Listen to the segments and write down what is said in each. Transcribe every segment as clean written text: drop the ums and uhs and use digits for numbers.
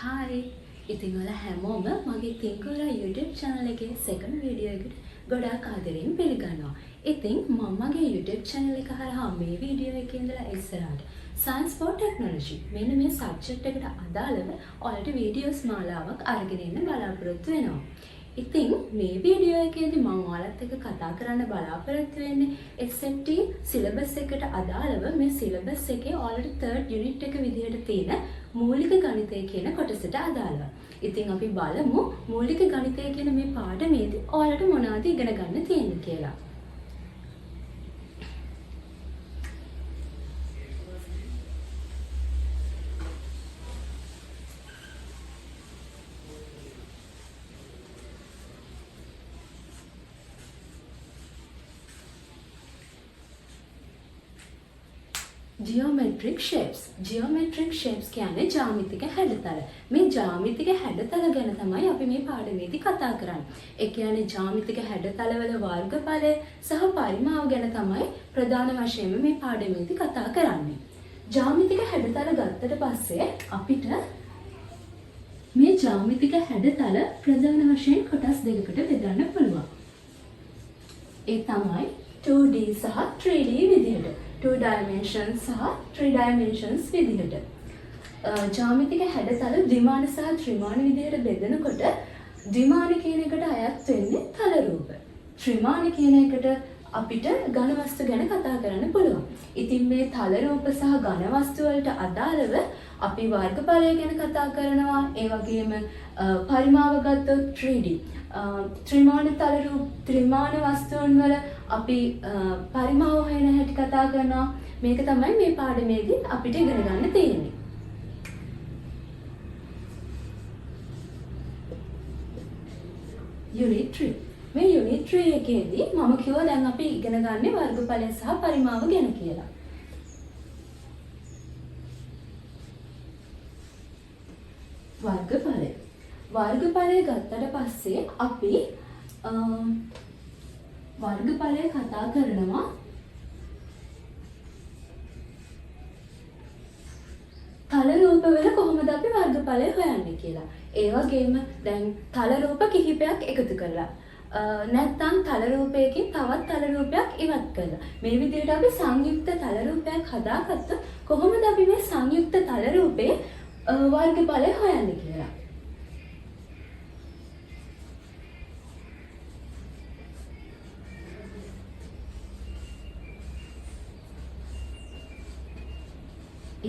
Hi ඉතින් ඔයාලා හැමෝම මගේ තින්කෝලා YouTube channel එකේ second video එකට ගොඩාක් ආදරෙන් පිළිගන්නවා. ඉතින් මම මගේ YouTube channel එක හරහා මේ video එකේ ඉඳලා ඉස්සරහට science for technology මෙන්න මේ subject එකට අදාළව ඔයාලට videos මාලාවක් අරගෙන එන්න බලාපොරොත්තු වෙනවා. ඉතින් මේ වීඩියෝ එකේදී මම ඔයාලත් එක්ක කතා කරන්න බලාපොරොත්තු වෙන්නේ SMT සිලබස් එකට අදාළව මේ සිලබස් එකේ ඔයාලට third unit එක විදිහට තියෙන මූලික ගණිතය කියන කොටසට අදාළව. ඉතින් අපි බලමු මූලික ගණිතය කියන මේ පාඩමේදී ඔයාලට මොනවද ඉගෙන ගන්න තියෙන්නේ කියලා. Geometric shapes කියන්නේ ජ්‍යාමිතික හැඩතල. මේ ජ්‍යාමිතික හැඩතල ගැන තමයි අපි මේ පාඩමේදී කතා කරන්නේ. ඒ කියන්නේ ජ්‍යාමිතික හැඩතලවල වර්ගඵලය සහ පරිමාව ගැන තමයි ප්‍රධාන වශයෙන්ම මේ පාඩමේදී කතා කරන්නේ. ජ්‍යාමිතික හැඩතල ගත්තට පස්සේ අපිට මේ ජ්‍යාමිතික හැඩතල ප්‍රධාන වශයෙන් කොටස් දෙකකට බෙදන්න පුළුවන්. ඒ තමයි 2D සහ 3D විදිහට. 2 dimensions සහ 3 dimensions විදිහට. ජ්‍යාමිතික හැඩතල ද්විමාන සහ ත්‍රිමාන විදිහට බෙදනකොට ද්විමාන කියන එකට අයත් වෙන්නේ තල රූප. ත්‍රිමාන කියන එකට අපිට ඝන වස්තු ගැන කතා කරන්න පුළුවන්. ඉතින් මේ තල රූප සහ ඝන වස්තු වලට අදාළව අපි වර්ගඵලය ගැන කතා කරනවා. ඒ වගේම පරිමාව ගත්තොත් 3D. ත්‍රිමාන වස්තුන් වල අපි පරිමාව හොයන හැටි කතා කරනවා. මේක තමයි මේ පාඩමේදී අපිට ඉගෙන ගන්න තියෙන්නේ. Unit 3. මේ Unit 3 එකේදී මම කිව්වා දැන් අපි ඉගෙන ගන්නේ වර්ගඵලය සහ පරිමාව ගැන කියලා. වර්ගඵලය ගත්තට පස්සේ අපි වර්ගඵලය කතා කරනවා තල රූපවල කොහොමද අපි වර්ගඵලය හොයන්නේ කියලා. ඒ වගේම දැන් තල රූප කිහිපයක් එකතු කරලා නැත්නම් තල රූපයකින් තවත් තල රූපයක් ඉවත් කරලා මේ විදිහට අපි සංයුක්ත තල රූපයක් හදාගත්තොත් කොහොමද අපි මේ සංයුක්ත තල රූපේ වර්ගඵලය හොයන්නේ කියලා.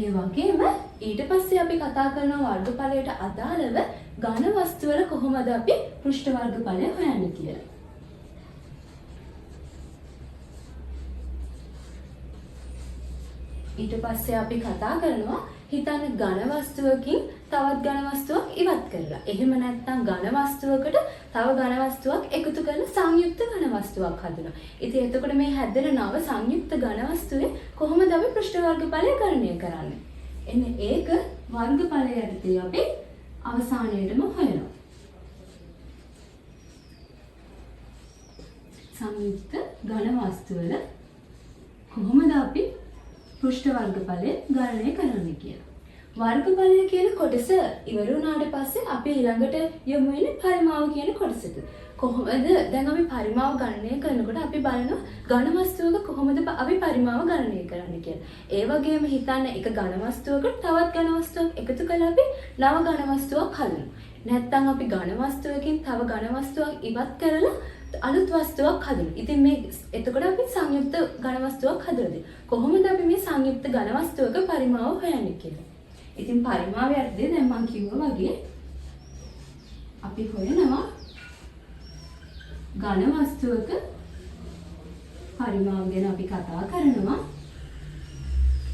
ඒ වගේම ඊට පස්සේ අපි කතා කරන වර්ගඵලයට අදාළව ඝන වස්තු වල කොහොමද අපි පෘෂ්ඨ වර්ගඵලය හොයන්නේ කියලා. ඊට පස්සේ අපි කතා කරනවා හිතන්න ඝන වස්තුවකින් තවත් ඝන වස්තුවක් ඉවත් කරලා. එහෙම නැත්නම් ඝන වස්තුවකට තව ඝන වස්තුවක් එකතු කරලා සංයුක්ත ඝන වස්තුවක් හදනවා. ඉතින් එතකොට මේ හැදෙන නව සංයුක්ත ඝන වස්තුවේ කොහොමද අපි පෘෂ්ඨ වර්ගඵලය ගණනය කරන්නේ? එන්නේ ඒක වර්ගඵලය යටතේ අපි අවසානයේදම හොයනවා. සංයුක්ත ඝන වස්තුවල කොහොමද අපි පෘෂ්ඨ වර්ගඵලය ගණනය කරන්නේ කියලා. වර්ගඵලය කියන කොටස ඉවර වුණාට පස්සේ අපි ඊළඟට යමු වෙන්නේ පරිමාව කියන කොටසට. කොහොමද දැන් අපි පරිමාව ගණනය කරනකොට අපි බලනවා ඝන වස්තුවක කොහොමද අපි පරිමාව ගණනය කරන්නේ කියලා. ඒ වගේම හිතන්න එක ඝන වස්තුවකට තවත් ඝන වස්තුවක් එකතු කරලා අපි නව ඝන වස්තුවක් හදනවා. නැත්නම් අපි ඝන වස්තුවකින් තව ඝන වස්තුවක් ඉවත් කරලා අලුත් වස්තුවක් හදනවා. ඉතින් මේ එතකොට අපි සංයුක්ත ඝන වස්තුවක් හදලා කොහොමද අපි මේ සංයුක්ත ඝන වස්තුවක පරිමාව හොයන්නේ කියලා. ඉතින් පරිමාව යටතේ දැන් මම කිව්වා වගේ අපි හොයනවා ඝන වස්තුවක පරිමාව ගැන අපි කතා කරනවා.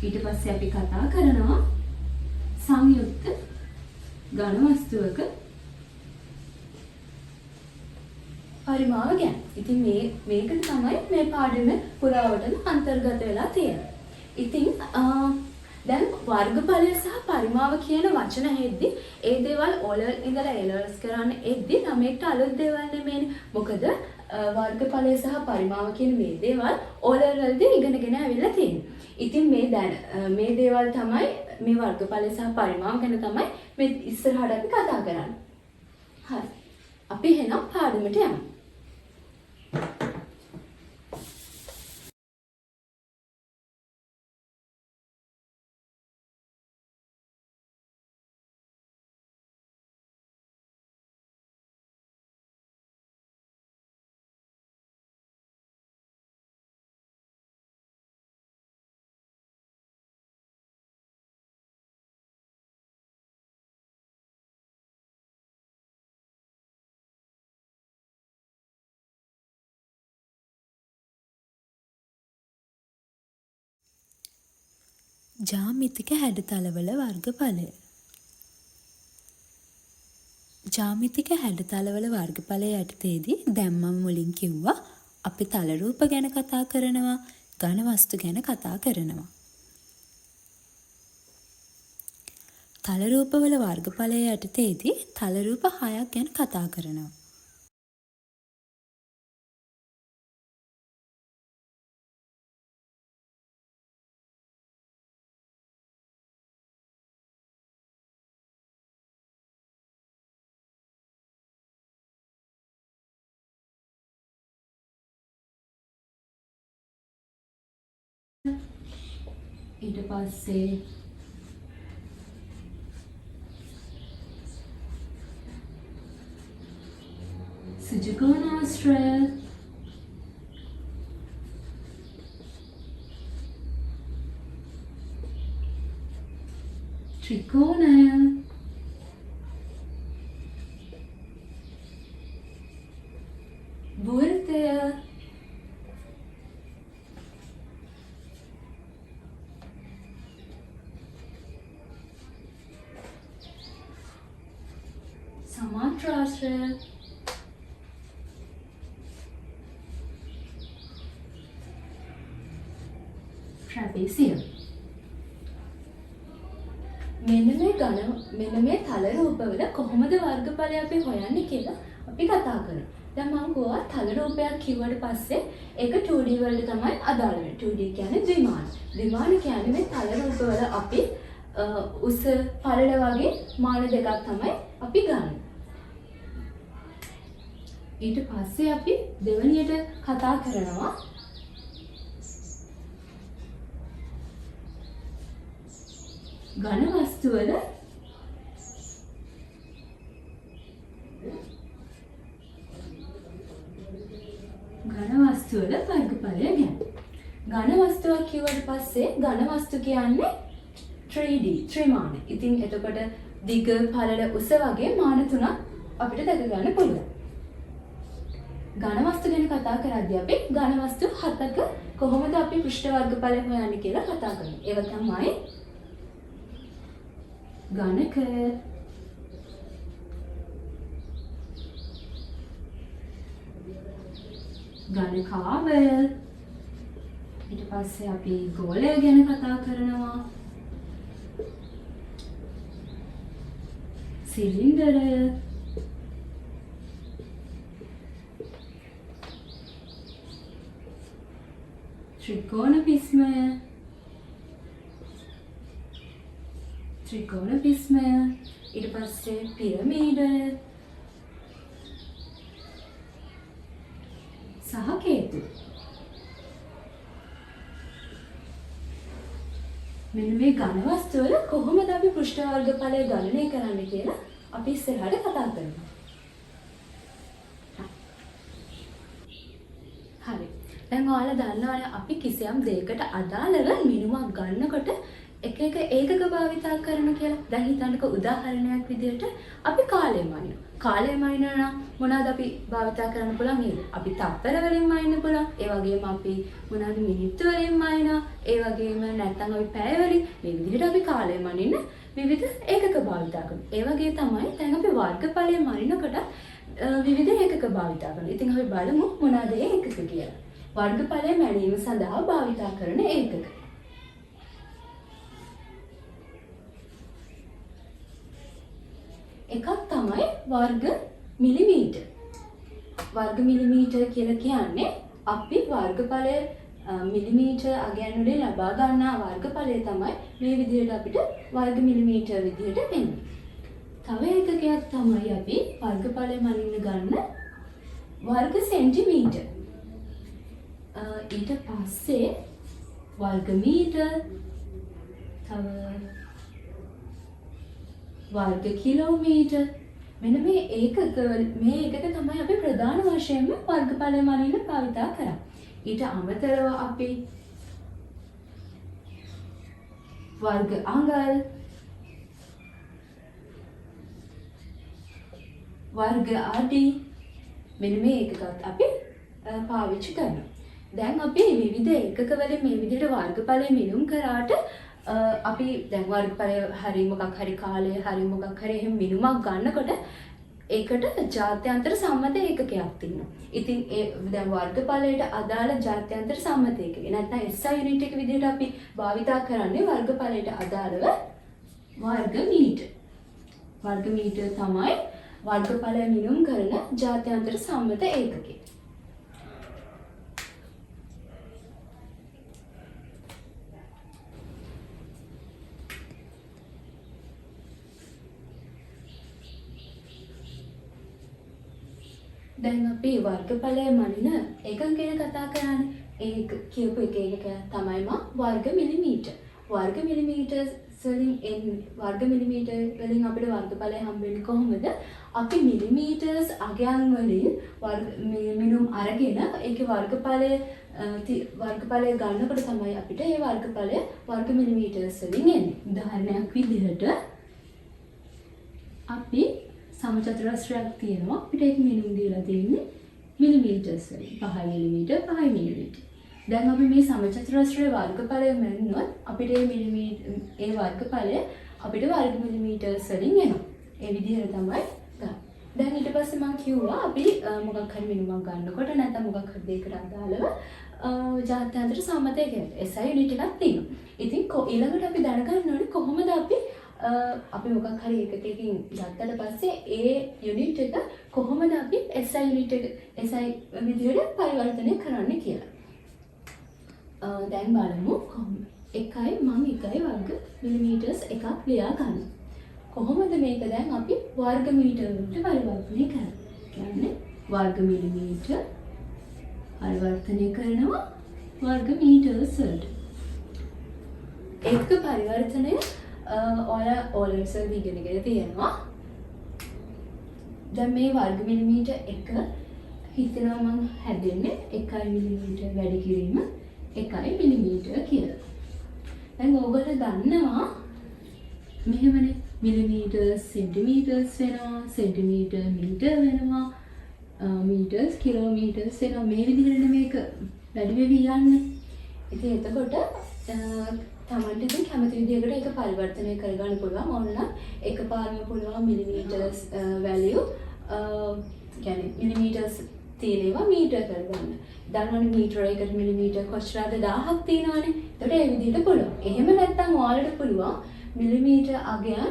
ඊට පස්සේ අපි කතා කරනවා සංයුක්ත ඝන වස්තුවක පරිමාව ගැන. ඉතින් මේකට තමයි මේ පාඩම පුරාවටම අන්තර්ගත වෙලා තියෙන්නේ. ඉතින් දැන් වර්ගඵලය සහ පරිමාව කියන වචන හෙද්දි ඒ දේවල් O-level ඉඳලා A-levels කරන්න එද්දි ළමයින්ට අලුත් දේවල් නෙමෙයිනේ. මොකද වර්ගඵලය සහ පරිමාව කියන මේ දේවල් O-level වලදී ඉගෙනගෙන ඇවිල්ලා තියෙනවා. ඉතින් මේ දේවල් තමයි මේ වර්ගඵලය සහ පරිමාව ගැන තමයි මේ ඉස්සරහට අපි කතා කරන්නේ. හරි. අපි එහෙනම් පාඩමට යමු. ජාමිතික හැඩතලවල වර්ගඵලය. ජාමිතික හැඩතලවල වර්ගඵලය යටතේදී දැන් මම මුලින් කිව්වා අපි තල රූප ගැන කතා කරනවා, ඝන වස්තු ගැන කතා කරනවා. තල රූපවල වර්ගඵලය යටතේදී තල රූප 6ක් ගැන කතා කරනවා. ඊට පස්සේ සුජකෝණාශ්‍රය, ත්‍රිකෝණය, වෘත්තය, සමාන්තරාශ්‍රය, ට්‍රැපීසියම්. මෙන්න මේ තල රූපවල කොහොමද වර්ගඵලය අපි හොයන්නේ කියලා අපි කතා කරමු. දැන් මම ගෝවා තල රූපයක් කිව්වට පස්සේ ඒක 2D වලට තමයි අදාළ වෙන්නේ. 2D කියන්නේ ද්විමාන. ද්විමාන කියන්නේ මේ තල රූපවල අපි උස පළල වගේ මාන දෙකක් තමයි අපි ගන්න. ඊට පස්සේ අපි දෙවැනියට කතා කරනවා ඝන වස්තු වල වර්ගඵලය ගැන. ඝන වස්තුවක් කිව්වට පස්සේ ඝන වස්තු කියන්නේ 3D ත්‍රිමාන. ඉතින් එතකොට දිග, පළල, උස වගේ මාන තුනක් අපිට දැක ගන්න පුළුවන්. ඝන වස්තු ගැන කතා කරද්දී අපි ඝන වස්තු 7ක කොහොමද අපි පෘෂ්ඨ වර්ගඵලය හොයන්නේ කියලා කතා කරනවා. ඒව තමයි ඝනක, ඝනකාවය, ඊට පස්සේ අපි ගෝලය ගැන කතා කරනවා, සිලින්ඩරය, ත්‍රිකෝණ පිස්මය, ඊට පස්සේ පිරමීඩය සහ කේතු. මෙන්න මේ ඝන වස්තු වල කොහොමද අපි පෘෂ්ඨ වර්ගඵලය ගණනය කරන්නේ කියලා අපි ඉස්සරහට කතා කරමු. හරි. දැන් ඔයාලා දන්නවනේ අපි කිසියම් දෙයකට අදාළව මිනුමක් ගන්නකොට එක ඒකක භාවිතා කරන කියලා. දැන් හිතන්නකෝ උදාහරණයක් විදිහට අපි කාලය මනිනවා. කාලය මනිනවා නම් මොනවද අපි භාවිතා කරන්න පුළුවන් නේද? අපි තප්පර වලින් මනින්න පුළුවන්. ඒ වගේම අපි මොනවද මිනිත්තු වලින් මනිනවා. ඒ වගේම නැත්නම් අපි පැය වලින් මේ විදිහට අපි කාලය මනින්න විවිධ ඒකක භාවිතා කරනවා. ඒ වගේ තමයි දැන් අපි වර්ගඵලය මනිනකොට විවිධ ඒකක භාවිතා කරනවා. ඉතින් අපි බලමු මොනවද ඒ ඒකක කියලා. වර්ගඵලය මැනීම සඳහා භාවිතා කරන ඒකක. එකක් තමයි වර්ග මිලිමීටර්. වර්ග මිලිමීටර් කියලා කියන්නේ අපි වර්ගඵලය මිලිමීටර් අගයන් වලින් ලබා ගන්නා වර්ගඵලය තමයි මේ විදිහට අපිට වර්ග මිලිමීටර් විදිහට එන්නේ. තව එකකයක් තමයි අපි වර්ගඵලය මනින්න ගන්න වර්ග සෙන්ටිමීටර්. ඊට පස්සේ වර්ග මීටර්, තව වර්ග කිලෝමීටර්. මෙන්න මේ ඒකක තමයි අපි ප්‍රධාන වශයෙන්ම වර්ගඵලය මනින්න භාවිතා කරන්නේ. ඊට අමතරව අපි වර්ග අඟල්, වර්ග අඩි මෙන්න මේ එකකත් අපි පාවිච්චි කරනවා. දැන් අපි විවිධ ඒකක වලින් මේ විදිහට වර්ගඵලය මිනුම් කරාට අපි දැන් වර්ගඵලය හරි මොකක් හරි කාලය හරි මොකක් හරි එහෙම මිනුමක් ගන්නකොට ඒකට ජාත්‍යන්තර සම්මත ඒකකයක් තියෙනවා. ඉතින් ඒ දැන් වර්ගඵලයට අදාළ ජාත්‍යන්තර සම්මත ඒකක. නැත්නම් SI යුනිට් එක විදිහට අපි භාවිතා කරන්නේ වර්ගඵලයට අදාළව වර්ග මීටර්. වර්ග මීටර් තමයි වර්ගඵලය මිනුම් කරන ජාත්‍යන්තර සම්මත ඒකකය. දැන් අපි වර්ගඵලය මනින එකක ගැන කතා කරන්නේ. ඒක කියපු එකක තමයි වර්ග මිලිමීටර්. වර්ග මිලිමීටර් වර්ග මිලිමීටර් වලින් අපිට වර්ගඵලය හම්බෙන්නේ කොහොමද? අපි මිලිමීටර්ස් අගයන් වලින් මිනුම් අරගෙන ඒකේ වර්ගඵලය ගන්නකොට තමයි අපිට ඒ වර්ගඵලය වර්ග මිලිමීටර්ස් වලින් එන්නේ. උදාහරණයක් විදිහට අපි සමචතුරස්‍රයක් තියෙනවා. අපිට ඒක මිනුම් දීලා තියෙන්නේ මිලිමීටර්ස් වලින්. 5 මිලිමීටර් 5 මිලිමීටර්. දැන් අපි මේ සමචතුරස්‍රයේ වර්ගඵලය මෙන්නොත් අපිට ඒ වර්ගඵලය අපිට වර්ග මිලිමීටර්ස් වලින් එනවා. ඒ විදිහට තමයි ගන්න. දැන් ඊට පස්සේ මම කිව්වා අපි මොකක් හරි මිනුමක් ගන්නකොට නැත්නම් මොකක් හරි දෙයකට අදාළව ජාත්‍යන්තර සම්මත ඒකක SI යුනිට් එකක් තියෙනවා. ඉතින් ඊළඟට අපි දැනගන්න ඕනේ කොහොමද අපි මොකක් හරි එකකින් ගත්තට පස්සේ ඒ යුනිට් එක කොහොමද අපි SI යුනිට් එක SI විදිහට පරිවර්තනය කරන්න කියලා. දැන් බලමු කොහොමද. මම 1 වර්ග මිලිමීටර්ස් එකක් ලියා ගන්න. කොහොමද මේක දැන් අපි වර්ග මීටර වලට පරිවර්තනය කරන්නේ? කියන්නේ වර්ග මිලිමීටර පරිවර්තනය කරනවා වර්ග මීටර්ස් වලට. ඒක පරිවර්තනය ඔයාලා ඕලෙවල්ස් වලදී ඉගෙනගෙන තියෙනවා. දැන් මේ වර්ග මිලිමීටර එක හිතනවා මම හැදෙන්නේ 1 මිලිමීටර වැඩි කිරීම 1 මිලිමීටර කියලා. දැන් ඕගොල්ලෝ දන්නවා මෙහෙමනේ මිලිමීටර්ස් සෙන්ටිමීටර්ස් වෙනවා, සෙන්ටිමීටර් මීටර් වෙනවා, මීටර්ස් කිලෝමීටර්ස් වෙනවා. මේ විදිහට මේක වැඩි වෙවි යන්නේ. ඉතින් එතකොට තමන්ට ඉතින් කැමති විදිහකට ඒක පරිවර්තනය කරගන්න පුළුවන්. ඕනනම් එකපාරම පුළුවන් මිලිමීටර්ස් වැලියු කියන්නේ මිලිමීටර්ස් තියෙනවා මීටර් කරගන්න. දන්නවනේ මීටර එකට මිලිමීටර් කොච්චරද 1000ක් තියෙනවානේ. ඒකට ඒ විදිහට පුළුවන්. එහෙම නැත්නම් ඔයාලට පුළුවන් මිලිමීටර් අගයන්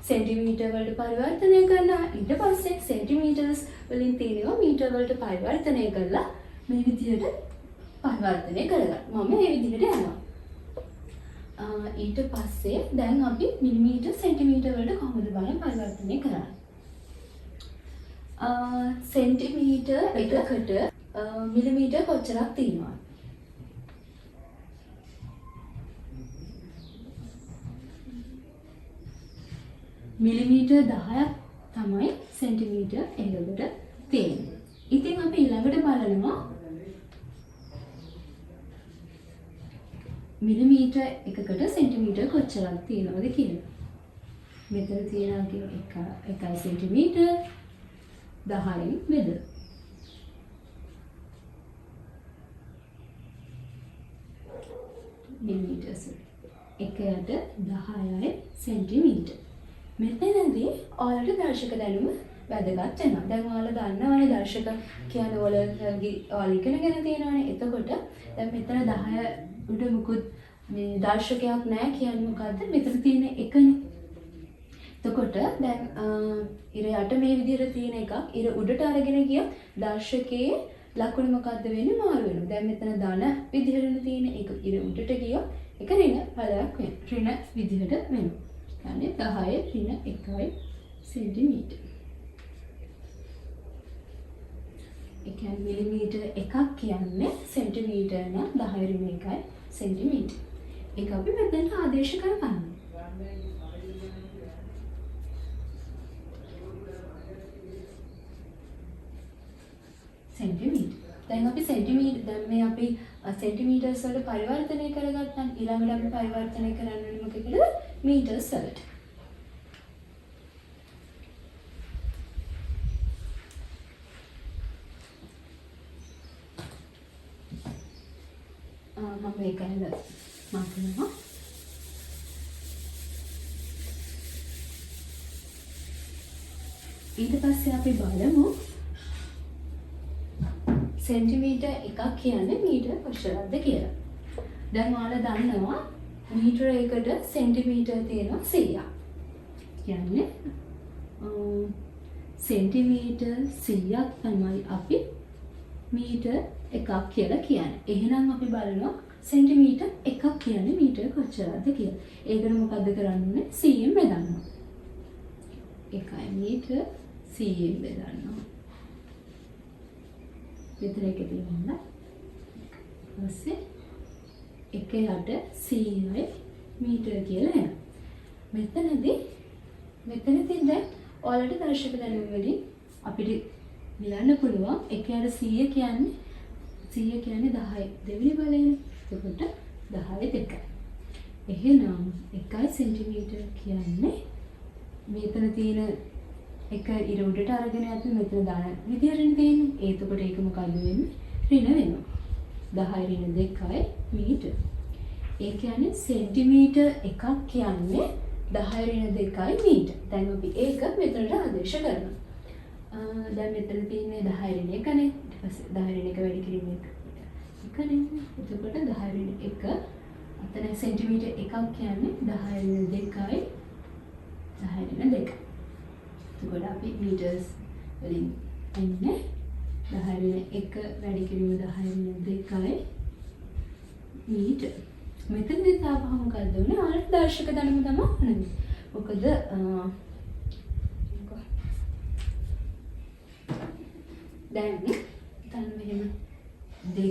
සෙන්ටිමීටර් වලට පරිවර්තනය කරනවා. ඊට පස්සේ සෙන්ටිමීටර්ස් වලින් තියෙනවා මීටර් වලට පරිවර්තනය කරලා මේ විදිහට පරිවර්තනය කරගන්න. මම මේ විදිහට යනවා. ඊට පස්සේ දැන් අපි මිලිමීටර් සෙන්ටිමීටර් වලට කොහොමද බලන්න පරිවර්තනය කරන්නේ? සෙන්ටිමීටර් එකකට මිලිමීටර් කොච්චරක් තියෙනවද? මිලිමීටර් 10ක් තමයි සෙන්ටිමීටර් එකකට තියෙන්නේ. ඉතින් අපි ඊළඟට බලනවා මිලිමීටර් එකකට සෙන්ටිමීටර් කොච්චරක් තියෙනවද කියලා. මෙතන තියෙනවා 1 සෙන්ටිමීටර් 10න් බෙදලා. මිලිමීටර්ස් 1ට 10යි සෙන්ටිමීටර්. මෙතනදී ඔයාලට දර්ශක දැනුම වැදගත් වෙනවා. දැන් ඔයාලා දන්නවනේ දර්ශක කියන්නේ ඔයාලා ඉගෙනගෙන තියෙනවනේ. එතකොට දැන් මෙතන 10 උඩ මුකුත් මේ දර්ශකයක් නැහැ කියන්නේ මොකද්ද? මෙතන තියෙන එකනේ. එතකොට දැන් ඉර යට මේ විදිහට තියෙන එකක් ඉර උඩට අරගෙන ගියොත් දර්ශකයේ ලකුණු මොකද්ද වෙන්නේ? මාරු වෙනවා. දැන් මෙතන ධන විදිහටනේ තියෙන්නේ. ඒක ඉර උඩට ගියොත් ඒක ඍණ ඵලයක් වෙනවා. ඍණ විදිහට වෙනවා. يعني 10 ඍණ 1 සෙන්ටිමීටර. ඒ කියන්නේ මිලිමීටර එකක් කියන්නේ සෙන්ටිමීටර නම් 10 ඍණ 1 සෙන්ටිමීටර. ඒක අපි මෙතනට ආදේශ කරගන්නවා. සෙන්ටිමීටර. දැන් අපි සෙන්ටිමීටර දැන් මේ අපි සෙන්ටිමීටර්ස් වලට පරිවර්තනය කරගත්තා. ඊළඟට අපි පරිවර්තනය කරන්න ඕනේ මොකකටද? මීටර්ස් වලට. මම මේකෙන්ද මාතනවා. ඊට පස්සේ අපි බලමු සෙන්ටිමීටර් එකක් කියන්නේ මීටර කොච්චරද කියලා. දැන් ඔයාලා දන්නවා මීටර එකකට සෙන්ටිමීටර් තියෙනවා 100ක්. කියන්නේ සෙන්ටිමීටර් 100ක් තමයි අපි මීටර එකක් කියලා කියන්නේ. එහෙනම් අපි බලනවා සෙන්ටිමීටර් එකක් කියන්නේ මීටර කොච්චරද කියලා. ඒකට මොකද්ද කරන්න ඕනේ? 100ෙන් බෙදන්න. 1 මීටර 100ෙන් බෙදන්න. මෙතන එක තියෙනවා. ඊපස්සේ 1 යට 100යි මීටර කියලා එනවා. මෙතනදී දැන් ඔයාලට දර්ශක දැනුම වලින් අපිට ලියන්න පුළුවන් 1 යට 100 කියන්නේ 10 දෙවෙනි බලයනේ. එතකොට 10 2. එහෙනම් 1 සෙන්ටිමීටර කියන්නේ මෙතන තියෙන එක ඉර උඩට අරගෙන අපි මෙතන දාන විදිහටනේ තියෙන්නේ. එතකොට ඒක මොකද්ද වෙන්නේ? ඍණ වෙනවා. 10 ඍණ 2යි මීටර. ඒ කියන්නේ සෙන්ටිමීටර එකක් කියන්නේ 10 ඍණ 2යි මීටර. දැන් අපි ඒක මෙතනට ආදේශ කරනවා. දැන් මෙතන තියෙන්නේ 10 ඍණ 1නේ. ඊට පස්සේ 10 ඍණ 1 වැඩි කිරීම 1නේ. එතකොට 10 ඍණ 1 අතන සෙන්ටිමීටර එකක් කියන්නේ 10 ඍණ 2යි 10 ඍණ 2. එතකොට අපි මීටර්ස් වලින් එන්නේ 10 ඍණ 1 වැඩි කිරීම 10 ඍණ 2යි මීටර. මෙතනදී තාපහ මොකද්ද උනේ? ආට දර්ශක දැනුම තමයි උනේ. මොකද දැන් මෙහෙම 2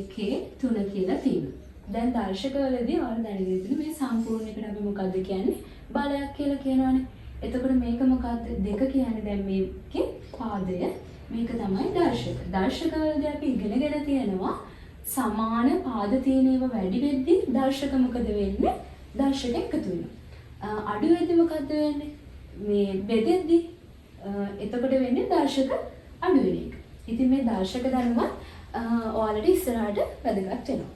3 කියලා තියෙනවා. දැන් දර්ශකවලදී ඔයාලා දැනගෙන ඉන්න මේ සම්පූර්ණ එකට අපි මොකද්ද කියන්නේ? බලයක් කියලා කියනවනේ. එතකොට මේක මොකද්ද? 2 කියන්නේ දැන් මේකේ පාදය. මේක තමයි දර්ශක. දර්ශකවලදී අපි ඉගෙනගෙන තියෙනවා සමාන පාද තියෙන ඒවා වැඩි වෙද්දී දර්ශක මොකද වෙන්නේ? දර්ශක එකතු වෙනවා. අඩු වෙද්දී මොකද්ද වෙන්නේ? මේ බෙදෙද්දී එතකොට වෙන්නේ දර්ශක අඩු වෙන එක. ඉතින් මේ දර්ශක දැනුම ඔයාලට ඉස්සරහට වැදගත් වෙනවා.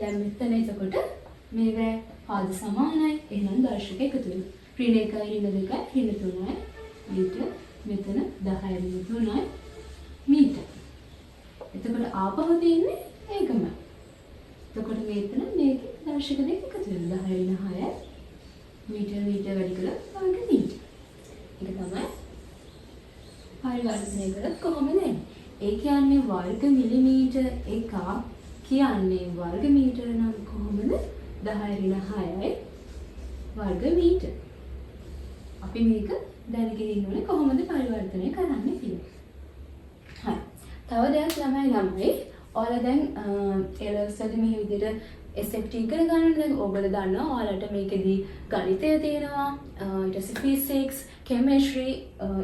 දැන් මෙතන එතකොට මේක පාද සමානයි. එහෙනම් දර්ශක එකතු වෙනවා. ඍණ 1යි ඍණ 2යි ඍණ 3යි මීටර. මෙතන 10යි ඍණ 3යි මීටර. එතකොට ආපහු තියෙන්නේ ඒකම. එතකොට මෙතන මේක දර්ශක දෙක එකතු වෙනවා. 10යි ඍණ 6යි මීටර වැඩි කළා වර්ග මීටර. ඒක තමයි පරිවර්තනය කරත් කොහොමද එන්නේ? ඒ කියන්නේ වර්ග මිලිමීටර එකක් කියන්නේ වර්ග මීටර නම් කොහොමද? 10 ඍණ 6යි වර්ග මීටර. අපි මේක දැනගෙන ඉන්න ඕනේ කොහොමද පරිවර්තනය කරන්නේ කියලා. හරි. තව දෙයක් ළමයි ඔයාලා දැන් එලෙව්ස්වලදී මේ විදිහට SFT ඉගෙන ගන්න දැන් ඔයගොල්ලෝ දන්නවා ඔයාලට මේකෙදී ගණිතය තියෙනවා ඊට පස්සේ ෆිසික්ස් කෙමිස්ට්‍රි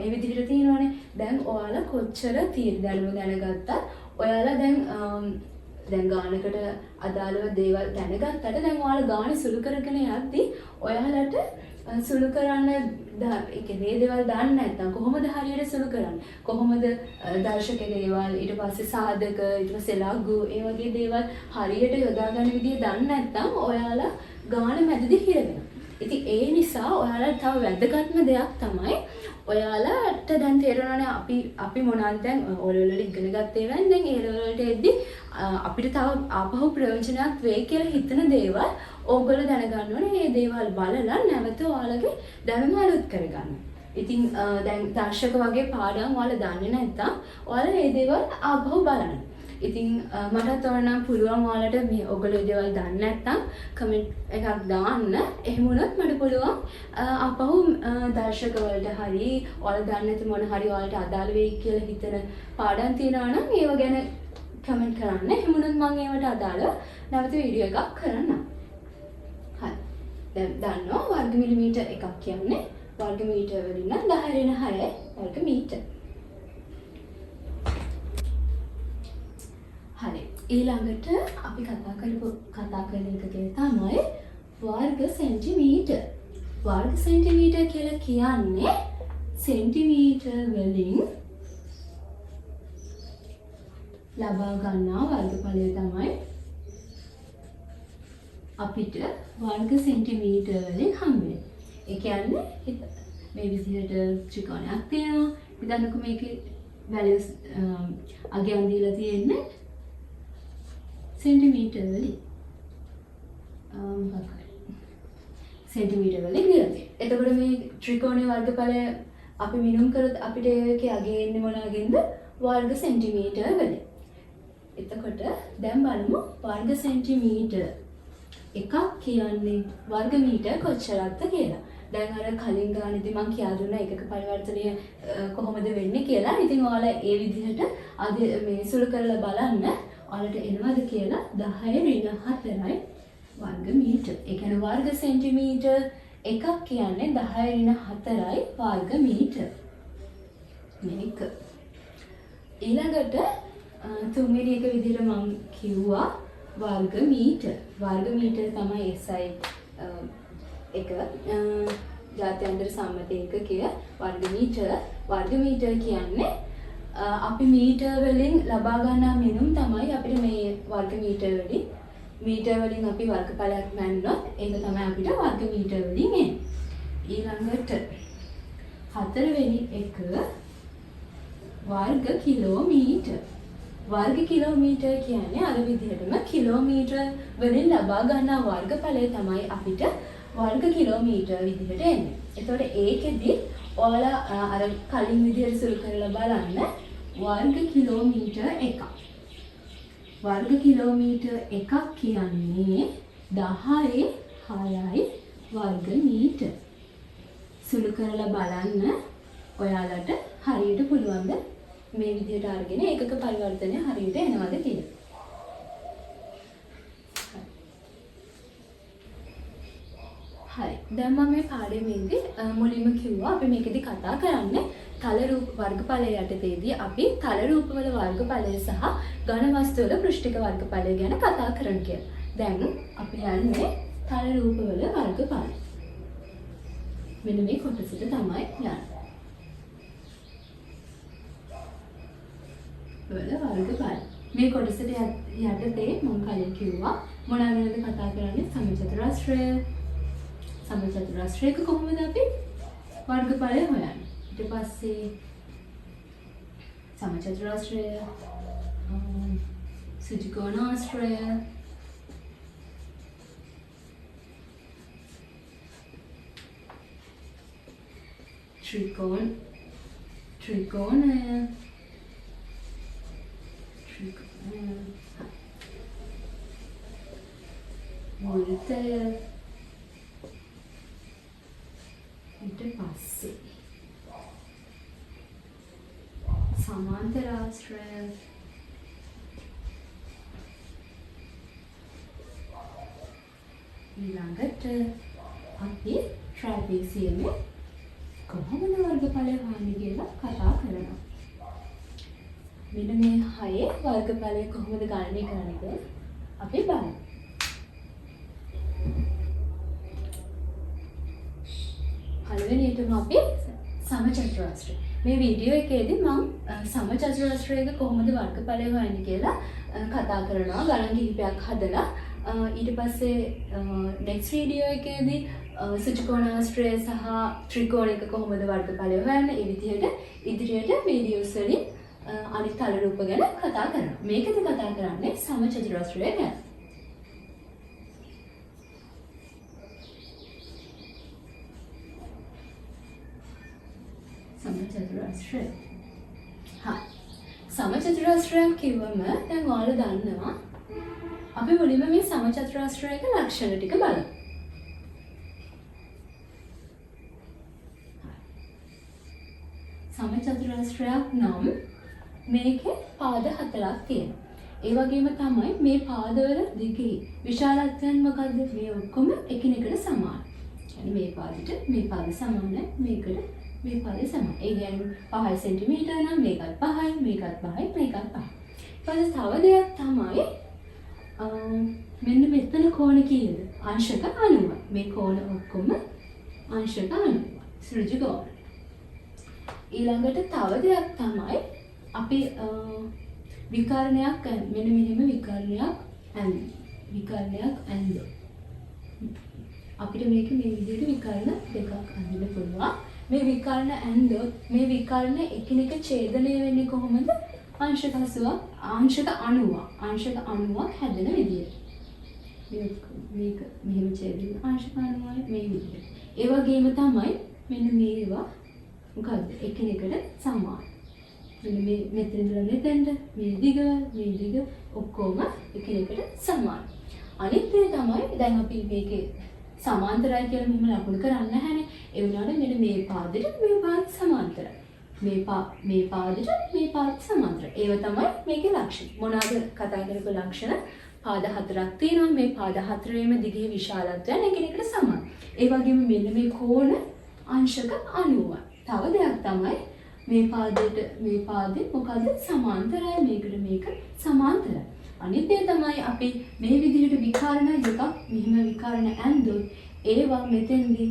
ඒ විදිහට තියෙනවානේ. දැන් ඔයාලා කොච්චර දැනුම දැනගත්තා ඔයාලා දැන් ගානකට අදාළව දේවල් දැනගත්තට දැන් ඔයාලා ගාන සුළු කරගෙන යද්දී ඔයාලට සුළු කරන්න ඒ කියන්නේ දේවල් දන්නේ නැත්නම් කොහොමද හරියට සුළු කරන්නේ? කොහොමද දර්ශක දේවල් ඊට පස්සේ සාධක ඊට පස්සේ ලඝු ඒ වගේ දේවල් හරියට යොදා ගන්න විදිය දන්නේ නැත්නම් ඔයාලා ගාන මැදදී හිර වෙනවා. ඉතින් ඒ නිසා ඔයාලට තව වැදගත්ම දෙයක් තමයි ඔයාලට දැන් තේරෙනවානේ අපි මොනවාද දැන් ඔලවල ඉගෙන ගත්ත ඒවායින් දැන් ඒ වලට එද්දී අපිට තව ආපහු ප්‍රයෝජනයක් වෙයි කියලා හිතන දේවල් ඕගොල්ලෝ දැනගන්න ඕනේ. මේ දේවල් බලලා නැවත ඔයාලගේ දැනුම අලුත් කරගන්න. ඉතින් දැන් දර්ශක වගේ පාඩම් ඔයාලා දන්නේ නැත්නම් ඔයාලා මේ දේවල් ආපහු බලන්න. ඉතින් මටත් ඕනනම් පුළුවන් ඔයාලට මේ ඔයගොල්ලෝ මේ දේවල් දන්නේ නැත්නම් කමෙන්ට් එකක් දාන්න. එහෙම වුණොත් මට පුළුවන් ආපහු දර්ශක වලට හරි ඔයාලා දන්නේ නැති මොන හරි ඔයාලට අදාළ වෙයි කියලා හිතන පාඩම් තියෙනවා නම් ඒව ගැන කමෙන්ට් කරන්න. එහෙම වුණොත් මම ඒවට අදාළව නැවත වීඩියෝ එකක් කරන්නම්. හරි. දැන් දන්නවා වර්ග මිලිමීටර් එකක් කියන්නේ වර්ග මීටර වලින් නම් 10 වර්ග මීටර. හරි. ඊළඟට අපි කතා කරන එක තමයි වර්ග සෙන්ටිමීටර්. වර්ග සෙන්ටිමීටර් කියලා කියන්නේ සෙන්ටිමීටර් වලින් ලබා ගන්නා වර්ගඵලය තමයි අපිට වර්ග සෙන්ටිමීටර් වලින් හම්බ වෙන්නේ. ඒ කියන්නේ මේ විදිහට ත්‍රිකෝණයක් තියෙනවා. හිතන්නකෝ මේකේ වැලියුස් අගයන් දීලා තියෙන්නේ සෙන්ටිමීටර් වලින්. සෙන්ටිමීටර් වලින් දීලා තියෙනවා. එතකොට මේ ත්‍රිකෝණයේ වර්ගඵලය අපි මිනුම් කරොත් අපිට ඒකේ අගය එන්නේ මොන අගෙන්ද? වර්ග සෙන්ටිමීටර් වලින්. එතකොට දැන් බලමු වර්ග සෙන්ටිමීටර් එකක් කියන්නේ වර්ග මීටර් කොච්චරක්ද කියලා. දැන් අර කලින් ගානේදී මම කියා දුන්නා එකක පරිවර්තනය කොහොමද වෙන්නේ කියලා. ඉතින් ඔයාලා ඒ විදිහට අද මේ සුළු කරලා බලන්න. ඔයාලට එනවද කියලා 10 වර්ග මීටර්. ඒ කියන්නේ වර්ග සෙන්ටිමීටර් එකක් කියන්නේ 10 වර්ග මීටර්. මේක. ඊළඟට තුන්වෙනි එක විදිහට මම කිව්වා වර්ග මීටර්. වර්ග මීටර් තමයි SI එක ජාත්‍යන්තර සම්මත ඒකකය වර්ග මීටර්. වර්ග මීටර් කියන්නේ අපි මීටර් වලින් ලබා ගන්නා මිනුම් තමයි අපිට මේ වර්ග මීටර් වලින් අපි වර්ගඵලයක් ගන්නොත් ඒක තමයි අපිට වර්ග මීටර් වලින් එන්නේ. ඊළඟට හතරවෙනි එක වර්ග කිලෝමීටර්. වර්ග කිලෝමීටර් කියන්නේ අර විදිහටම කිලෝමීටර් වලින් ලබා ගන්නා වර්ගඵලය තමයි අපිට වර්ග කිලෝමීටර් විදිහට එන්නේ. එතකොට ඒකෙදි ඔයාලා අර කලින් විදිහට සුළු කරලා බලන්න වර්ග කිලෝමීටර් එකක්. වර්ග කිලෝමීටර් එකක් කියන්නේ 10 වර්ග මීටර්. සුළු කරලා බලන්න ඔයාලට හරියට පුළුවන්ද මේ විදිහට අරගෙන ඒකක පරිවර්තනය හරියට එනවද කියලා. හරි. දැන් මම මේ පාඩමේදී මුලින්ම කිව්වා අපි මේකෙදි කතා කරන්නේ තල රූප වර්ගඵලය යටතේදී අපි තල රූපවල වර්ගඵලය සහ ඝන වස්තුවල පෘෂ්ඨික වර්ගඵලය ගැන කතා කරන්න කියලා. දැන් අපි යන්නේ තල රූපවල වර්ගඵලය. මෙන්න මේ කොටසට තමයි යන්නේ. වල වර්ගඵල. මේ කොටසට යටතේ මම කලින් කිව්වා මොනවා ගැනද කතා කරන්නේ? සමචතුරාශ්‍රය. සමචතුරාශ්‍රයක කොහොමද අපි වර්ගඵලය හොයන්නේ? ඊට පස්සේ සමචතුරාශ්‍රය, සුජිකෝණාශ්‍රය, ත්‍රිකෝණය, වෘත්තය, ඊට පස්සේ සමාන්තරාශ්‍රය, ඊළඟට අපි ට්‍රැපීසියමේ කොහොමද වර්ගඵලය හොයන්නේ කියලා කතා කරනවා. මෙන්න මේ 6 වර්ගඵලය කොහොමද ගණනය කරන්නේ කියලා අපි බලමු. පළවෙනියටම අපි සමචතුරාශ්‍රය. මේ වීඩියෝ එකේදී මම සමචතුරාශ්‍රයක කොහොමද වර්ගඵලය හොයන්නේ කියලා කතා කරනවා. ගණන් කිහිපයක් හදලා ඊට පස්සේ next වීඩියෝ එකේදී සුජිකෝණාශ්‍රය සහ ත්‍රිකෝණයක කොහොමද වර්ගඵලය හොයන්නේ ඒ විදිහට ඉදිරියට වීඩියෝස් වලින් අනිත් තල රූප ගැන කතා කරනවා. මේකද කතා කරන්නේ සමචතුරාශ්‍රය ගැන. සමචතුරස්‍රය. හා සමචතුරස්‍රයක් කිව්වම දැන් ඔයාලා දන්නවා අපි මුලින්ම මේ සමචතුරස්‍රයක ලක්ෂණ ටික බලමු. සමචතුරස්‍රයක් නම් මේකේ පාද 4ක් තියෙනවා. ඒ වගේම තමයි මේ පාදවල දිගේ විශාලත්වයන් මොකද්ද? මේ ඔක්කොම එකිනෙකට සමාන. يعني මේ පාදෙට මේ පාද සමානයි, මේකට මේ පාදේ සමානයි. ඒ කියන්නේ 5 සෙන්ටිමීටර නම් මේකත් 5යි, මේකත් 5යි, මේකත් 5යි. ඊපස්සේ තව දෙයක් තමයි මෙන්න මෙතන කෝණ කීයද? අංශක 90. මේ කෝණ ඔක්කොම අංශක 90. ඍජු කෝණ. ඊළඟට තව දෙයක් තමයි අපි විකර්ණයක් මෙන්න මෙහෙම විකර්ණයක් ඇඳ අපිට මේක මේ විදිහට විකර්ණ දෙකක් අඳින්න පුළුවන්. මේ විකර්ණ ඇඳොත් මේ විකර්ණ එකිනෙක ඡේදනය වෙන්නේ කොහොමද? අංශක 90ක් හැදෙන විදියට. මේක මෙහෙම ඡේදින අංශක 90යි මේ විදිහට. ඒ වගේම තමයි මෙන්න මේවා මොකද්ද? එකිනෙකට සමාන. මෙන්න මෙතන ඉඳලා මෙතෙන්ට මේ දිග ඔක්කොම එකිනෙකට සමාන. අනිත් දේ තමයි දැන් අපි මේකේ සමාන්තරයි කියලා මෙහෙම ලකුණු කරන්නේ නැහැනේ. ඒ වුණාට මෙන්න මේ පාදෙට මේ පාද සමාන්තරයි. මේ පාදෙට මේ පාද සමාන්තරයි. ඒව තමයි මේකේ ලක්ෂණ. මොනවාද කතා කරපු ලක්ෂණ? පාද 4ක් තියෙනවා. මේ පාද 4ේම දිගේ විශාලත්වයන් එකිනෙකට සමාන. ඒ වගේම මෙන්න මේ කෝණ අංශක 90යි. තව දෙයක් තමයි මේ පාදේ මොකද සමාන්තරයි, මේකට මේක සමාන්තරයි. අනිත් දේ තමයි අපි මේ විදිහට විකර්ණ දෙකක් මෙහිම විකර්ණ ඇඳොත් ඒවා මෙතෙන්දී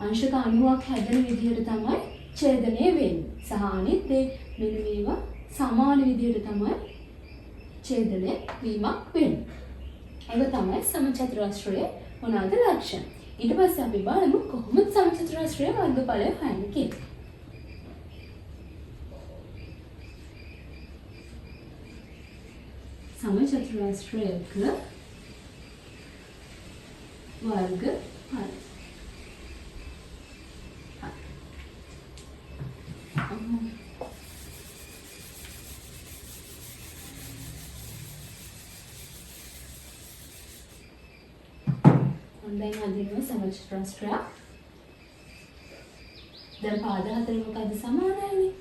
අංශක 90ක් හැදෙන විදිහට තමයි ඡේදනය වෙන්නේ. සහ අනිත් දේ මෙන්න මේවා සමාන විදිහට තමයි ඡේදනය වීමක් වෙන්නේ. ඒක තමයි සමචතුරස්‍රයේ මොනවාද ලක්ෂණ. ඊට පස්සේ අපි බලමු කොහොමද සමචතුරස්‍රයේ වර්ගඵලය හොයන්නේ කියලා. සමචතුරස්‍රයක වර්ගඵල. දැන් අදිනවා සමචතුරස්‍රයක්. දැන් පාද 4 මොකද සමානයිනේ.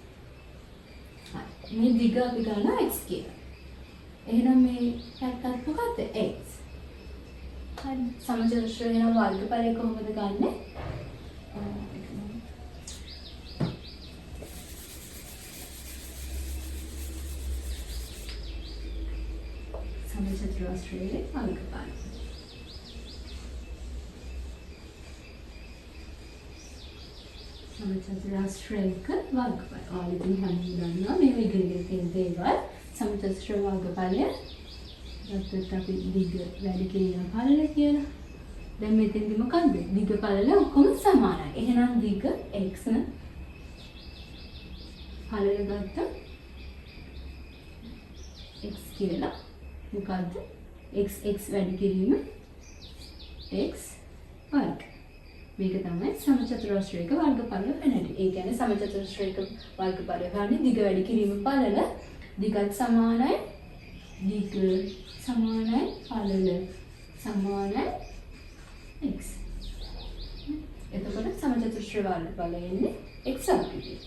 මේ දිග අපි ගන්නවා x කියලා. එහෙනම් මේ පැත්තත් මොකද්ද? x. හරි. සමචතුරස්‍රයේ වර්ගඵලය කොහොමද ගන්නෙ? සමචතුරස්‍රයේ වර්ගඵලය. සමචතුරස්‍රයක වර්ගඵලය. ඔයාලා ඉතින් හැමෝම දන්නවා මේ ඉගෙනගෙන තියෙන දේවල්. සමචතුර වර්ගඵලය ගත්තොත් අපි දිග වැඩි කියන පළල කියලා. දැන් මෙතෙන්දි මොකද්ද? දිග පළල ඔක්කොම සමානයි. එහෙනම් දිග x පළල ගත්ත x කියලා. මොකද්ද? x වැඩි කිරීම x වර්ග. මේක තමයි සමචතුරස්‍රයක වර්ගඵලය වෙන්නේ. ඒ කියන්නේ සමචතුරස්‍රයක වර්ගඵලය ගන්න දිග වැඩි කිරීම පළල දිගත් සමානයි, දිග සමානයි, පළල සමානයි x. එතකොට සමචතුරස්‍රය වර්ගඵලය එන්නේ x වර්ගය.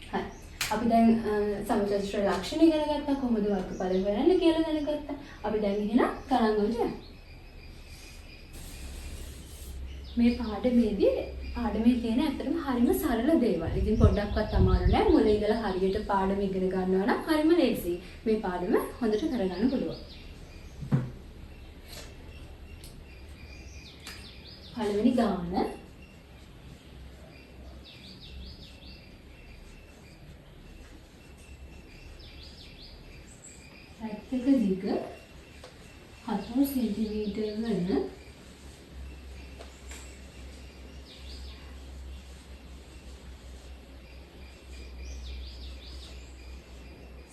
හරි. අපි දැන් සමචතුරස්‍රය ලක්ෂණ ඉගෙන ගත්තා, කොහොමද වර්ගඵලය හොයන්නේ කියලා දැනගත්තා. අපි දැන් එහෙනම් තරංග වලට යමු. මේ පාඩමේ තියෙන ඇත්තටම හරිම සරල දේවල්. ඉතින් පොඩ්ඩක්වත් අමාරු නෑ. මුලින් ඉඳලා හරියට පාඩම ඉගෙන ගන්නවා නම් හරිම ලේසියි. මේ පාඩම හොඳට කරගන්න පුළුවන්. පළවෙනි ගාන පැත්තක දිග 4 සෙන්ටිමීටර වන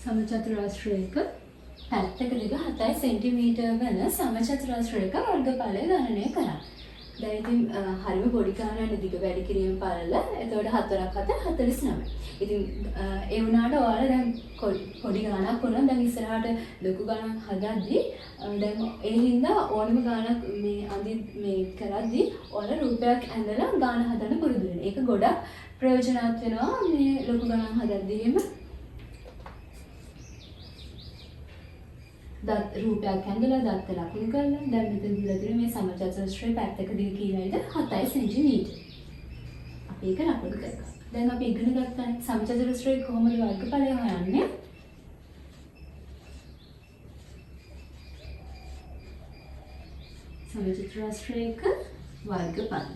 සමචතුරස්‍රයක පැත්තක දිග 7 සෙන්ටිමීටර වන සමචතුරස්‍රයක වර්ගඵලය ගණනය කරන්න. දැන් ඉතින් හරිම පොඩි ගානක් දිග වැඩි කිරීම පළල. එතකොට 4ක් 7 49. ඉතින් ඒ වුණාට ඔයාලා දැන් පොඩි ගානක් වුණා දැන් ඉස්සරහට ලොකු ගානක් හදද්දී දැන් ඒ හින්දා ඕනම ගානක් මේ කරද්දී ඔයාලා රූපයක් ඇඳලා ගාන හදන්න පුරුදු වෙන්න. ඒක ගොඩක් ප්‍රයෝජනවත් වෙනවා මේ ලොකු ගානක් හදද්දී එහෙම. රූපයක් ඇඳලා දත්ත ලකුණු කරලා දැන් මෙතන දීලා තියෙන මේ සමචතුරස්‍රය පැත්තක දිග කීයයිද 7 සෙන්ටිමීටර. අපි ඒක ලකුණු කරගන්නවා. දැන් අපි ඉගෙන ගත්තා සමචතුරස්‍රය කොහොමද වර්ගඵලය හොයන්නේ? සමචතුරස්‍රයක වර්ගඵල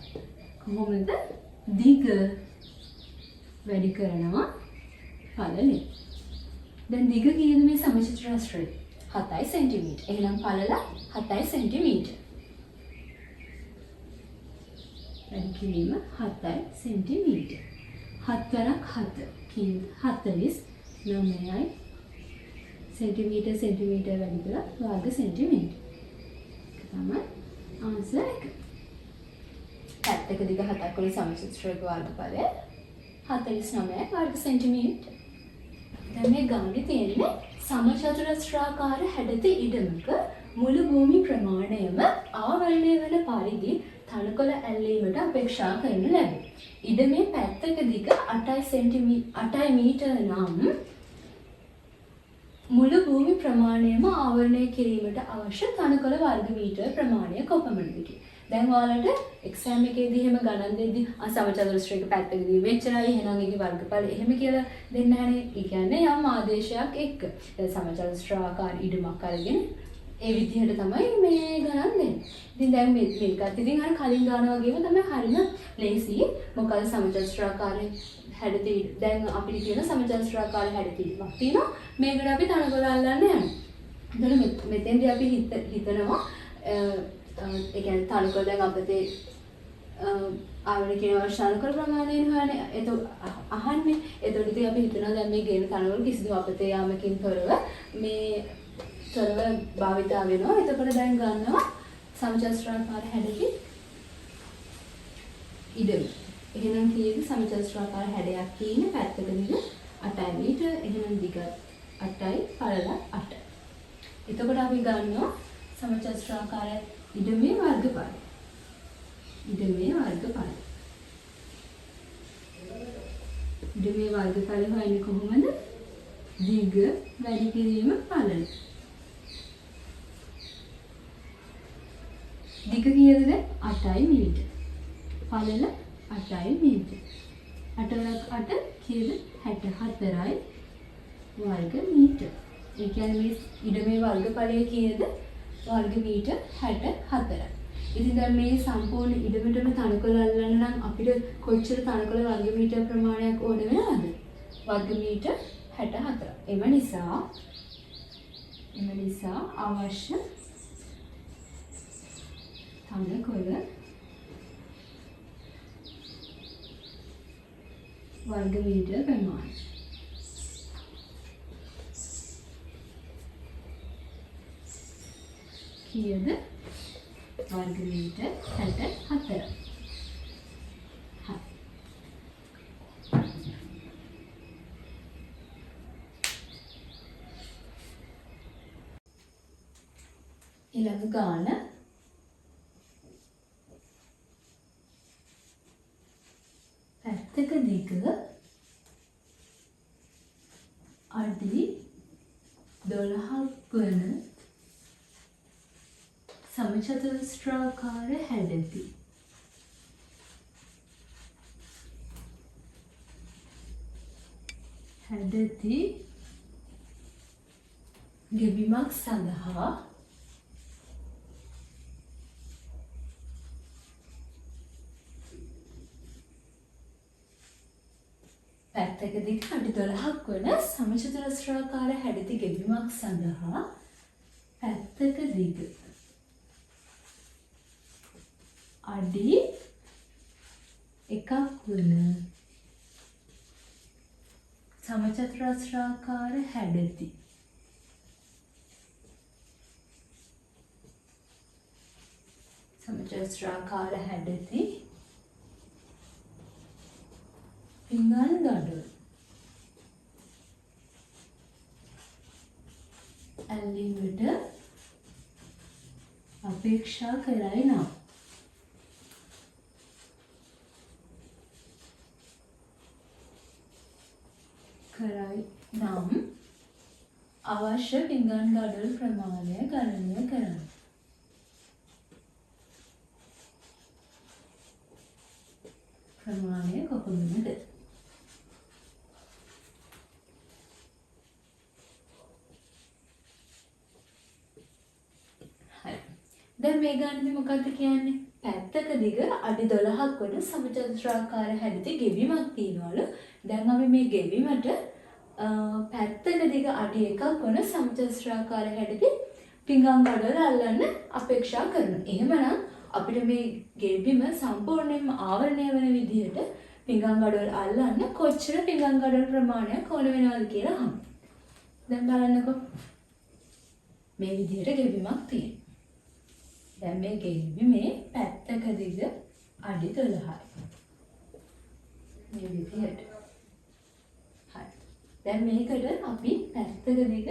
කොහොමද? දිග වැඩි කරනවා පළලෙන්. දැන් දිග කීයද මේ සමචතුරස්‍රය? 7 සෙන්ටිමීටර. එහෙනම් පළල 7 සෙන්ටිමීටර. වැඩි කිරීම 7 සෙන්ටිමීටර. 7 වරක් 7 කින් 49යි සෙන්ටිමීටර වැඩි කරලා වර්ග සෙන්ටිමීටර. ඒක තමයි ආන්සර් එක. පැත්තක දිග 7ක් වල සමචතුරස්‍රයක වර්ගඵලය 49 වර්ග සෙන්ටිමීටර. දැන් මේ ගානේ තියෙන්නේ සමචතුරස්‍රාකාර හැඩති ඉඩමක මුළු භූමි ප්‍රමාණයම ආවරණය වන පරිදි තනකොළ ඇල්ලීමට අපේක්ෂා කරනු ලැබේ. ඉඩමේ පැත්තක දිග 8 මීටර නම් මුළු භූමි ප්‍රමාණයම ආවරණය කිරීමට අවශ්‍ය තනකොළ වර්ග මීටර ප්‍රමාණය කොපමණද කියලා. දැන් ඔයාලට එක්සෑම් එකේදී එහෙම ගණන් දෙද්දී සමචතුරස්‍රයක පැත්තකදී මෙච්චරයි එහෙනම් ඒකේ වර්ගඵල එහෙම කියලා දෙන්න හැනේ. ඒ කියන්නේ යම් ආදේශයක් එක්ක. දැන් සමචතුරස්‍රාකාර ඉඩමක් අරගෙන ඒ විදිහට තමයි මේ ගණන් දෙන්නේ. ඉතින් දැන් මේකත් ඉතින් අර කලින් ගාන වගේම තමයි හරිම ලේසි. මොකද සමචතුරාකාර හැඩති දැන් අපිට කියන සමචතුරාකාර හැඩතිවක් තියෙනවා. මේකට අපි තනකොළ අල්ලන්න යනවා. එතකොට මෙතෙන්දී අපි හිතනවා ඒ කියන්නේ තනකොළ දැන් අපතේ ආවරණය කියන තනකොළ ප්‍රමාණයෙන් හොයන්නේ. අහන්නේ. එතකොට ඉතින් අපි හිතනවා දැන් මේ ගේන තනකොළ කිසිදු අපතේ යාමකින් තොරව භාවිතා වෙනවා. එතකොට දැන් ගන්නවා සමචතුරාකාර හැඩකි ඉඩම. එහෙනම් කීයද සමචතුරාකාර හැඩයක් තියෙන පැත්තක දිග 8 මීටර. එහෙනම් දිග 8යි පළල 8. එතකොට අපි ගන්නවා සමචතුරාකාර ඉඩමේ වර්ගඵල. ඉඩමේ වර්ගඵල. ඉඩමේ වර්ගඵල හොයන්නේ කොහොමද? දිග වැඩි කිරීම පළල. දිග කීයද? 8 මීටර. පළල 8 මීටර. 8 වරක් 8 කීයද? 64යි වර්ග මීටර. ඒ කියන්නේ මේ ඉඩමේ වර්ගඵලය කීයද? වර්ග මීටර 64යි. ඉතින් දැන් මේ සම්පූර්ණ ඉඩමටම තනකොළ අල්ලන්න නම් අපිට කොච්චර තනකොළ වර්ග මීටර ප්‍රමාණයක් ඕන වෙනවද? වර්ග මීටර 64. එම නිසා අවශ්‍ය තනකොළ වර්ග මීටර ප්‍රමාණය කීයද? වර්ග මීටර 64. ඊළඟ ගාන පැත්තක දිග අඩි 12ක් වන සමචතුරස්‍රාකාර හැඩති. ගෙවීමක් සඳහා පැත්තක දිග අඩි 12ක් වන සමචතුරස්‍රාකාර හැඩති ගෙවීමක් සඳහා පැත්තක දිග අඩි 1ක් වන සමචතුරස්‍රාකාර හැඩති. සමචතුරාකාර හැඩති පිඟන් ගඩොල් ඇල්ලීමට අපේක්ෂා කරයි නම් අවශ්‍ය පිඟන් ගඩොල් ප්‍රමාණය ගණනය කරන්න. ප්‍රමාණය කොපමණද? හරි. දැන් මේ ගණනේ මොකක්ද කියන්නේ? පැත්තක දිග අඩි 12ක් වන සමචතුරාකාර හැඩති ගෙවීමක් තියෙනවලු. දැන් අපි මේ ගෙවීමට පැත්තක දිග අඩි 1ක් වන සමචතුරාකාර හැඩති පිඟන් ගඩොල් අල්ලන්න අපේක්ෂා කරනවා. එහෙමනම් අපිට මේ ගෙවීම සම්පූර්ණයෙන්ම ආවරණය වෙන විදිහට පිඟන් ගඩොල් අල්ලන්න කොච්චර පිඟන් ගඩොල් ප්‍රමාණයක් ඕන වෙනවද කියලා අහන්න. දැන් බලන්නකෝ. මේ විදිහට ගෙවීමක් තියෙනවා. දැන් මේ ගෙවීමේ පැත්තක දිග අඩි 12යි. මේ විදිහට. හරි. දැන් මේකට අපි පැත්තක දිග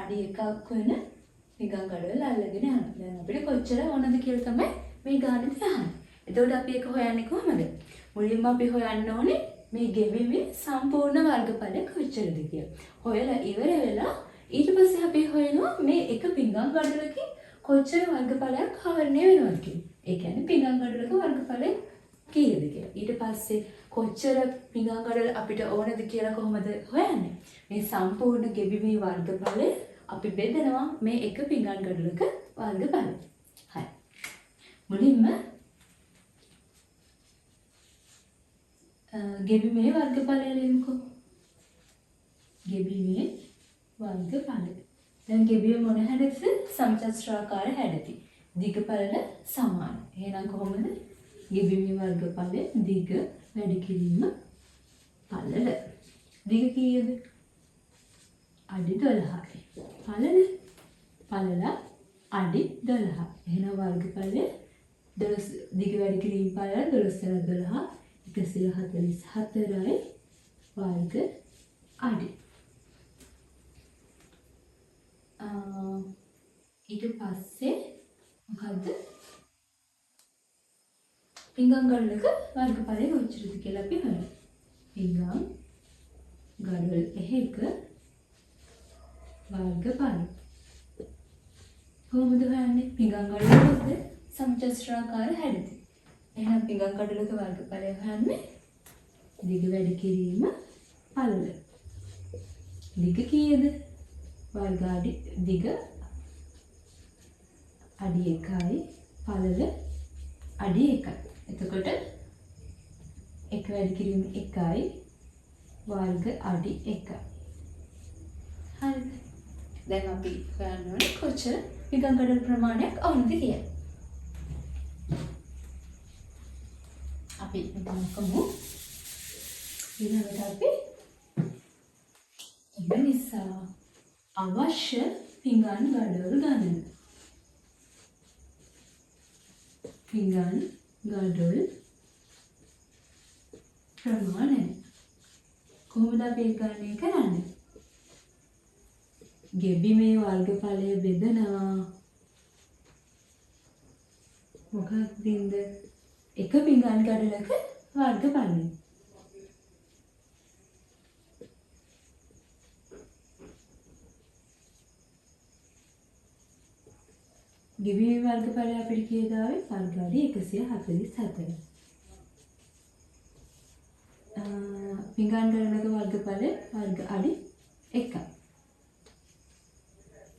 අඩි 1ක් වෙන පිඟන් ගඩොල් අල්ලගෙන යනවා. දැන් අපිට කොච්චර ඕනද කියලා තමයි මේ ගානේ අහන්නේ. එතකොට අපි ඒක හොයන්නේ කොහමද? මුලින්ම අපි හොයන්න ඕනේ මේ ගෙවීමේ සම්පූර්ණ වර්ගඵලය කොච්චරද කියලා. හොයලා ඉවර වෙලා ඊට පස්සේ අපි හොයනවා මේ එක පිඟන් ගඩොලකින් කොච්චර වර්ගඵලයක් ආවරණය වෙනවද කියලා. ඒ කියන්නේ පිඟන් ගඩොලක වර්ගඵලය කීයද කියලා. ඊට පස්සේ කොච්චර පිඟන් ගඩොල් අපිට ඕනද කියලා කොහොමද හොයන්නේ? මේ සම්පූර්ණ ගෙවීමේ වර්ගඵලය අපි බෙදනවා මේ එක පිඟන් ගඩොලක වර්ගඵලය. හරි. මුලින්ම ගෙවීමේ වර්ගඵලය ලියමුකෝ. ගෙවීමේ වර්ගඵලය. දැන් ගෙවීම මොන හැඩද? සමචතුරාකාර හැඩති. දිග පළල සමාන. එහෙනම් කොහොමද? ගෙවීමේ වර්ගඵලය දිග වැඩි කිරීම පළල. දිග කීයද? අඩි 12යි. පළල අඩි 12. එහෙනම් වර්ගඵලය 12 දිග වැඩි කිරීම පළල 12 144යි වර්ග අඩි. ඊට පස්සේ මොකද්ද? පිඟන් ගඩොලක වර්ගඵලය කොච්චරද කියලා අපි හොයනවා. පිඟන් ගඩොල් එකක වර්ගඵලය. කොහොමද හොයන්නේ? පිඟන් ගඩොලකද සමචතුරාකාර හැඩති. එහෙනම් පිඟන් ගඩොලක වර්ගඵලය හොයන්නේ දිග වැඩි කිරීම පළල. දිග කීයද? වර්ග අඩි දිග අඩි 1යි පළල අඩි 1යි. එතකොට 1 වැඩි කිරීම 1යි වර්ග අඩි 1යි. හරිද? දැන් අපි හොයන්න ඕනේ කොච්චර පිඟන් ගඩොල් ප්‍රමාණයක් අවුනද කියලා. අපි හිතමුකෝ ඊළඟට අපි ඒ නිසා අවශ්‍ය පිඟන් ගඩොල් ගණන. පිඟන් ගඩොල් ප්‍රමාණය කොහොමද අපි ගණනය කරන්නේ? ගෙවීමේ වර්ගඵලය බෙදනවා මොකක්දින්ද? එක පිඟන් ගඩොලක වර්ගඵලය. ගෙවීමේ වර්ගඵලය අපිට කීයද ආවේ? වර්ග අඩි 144. පිඟන් ගඩොලක වර්ගඵලය වර්ග අඩි 1යි.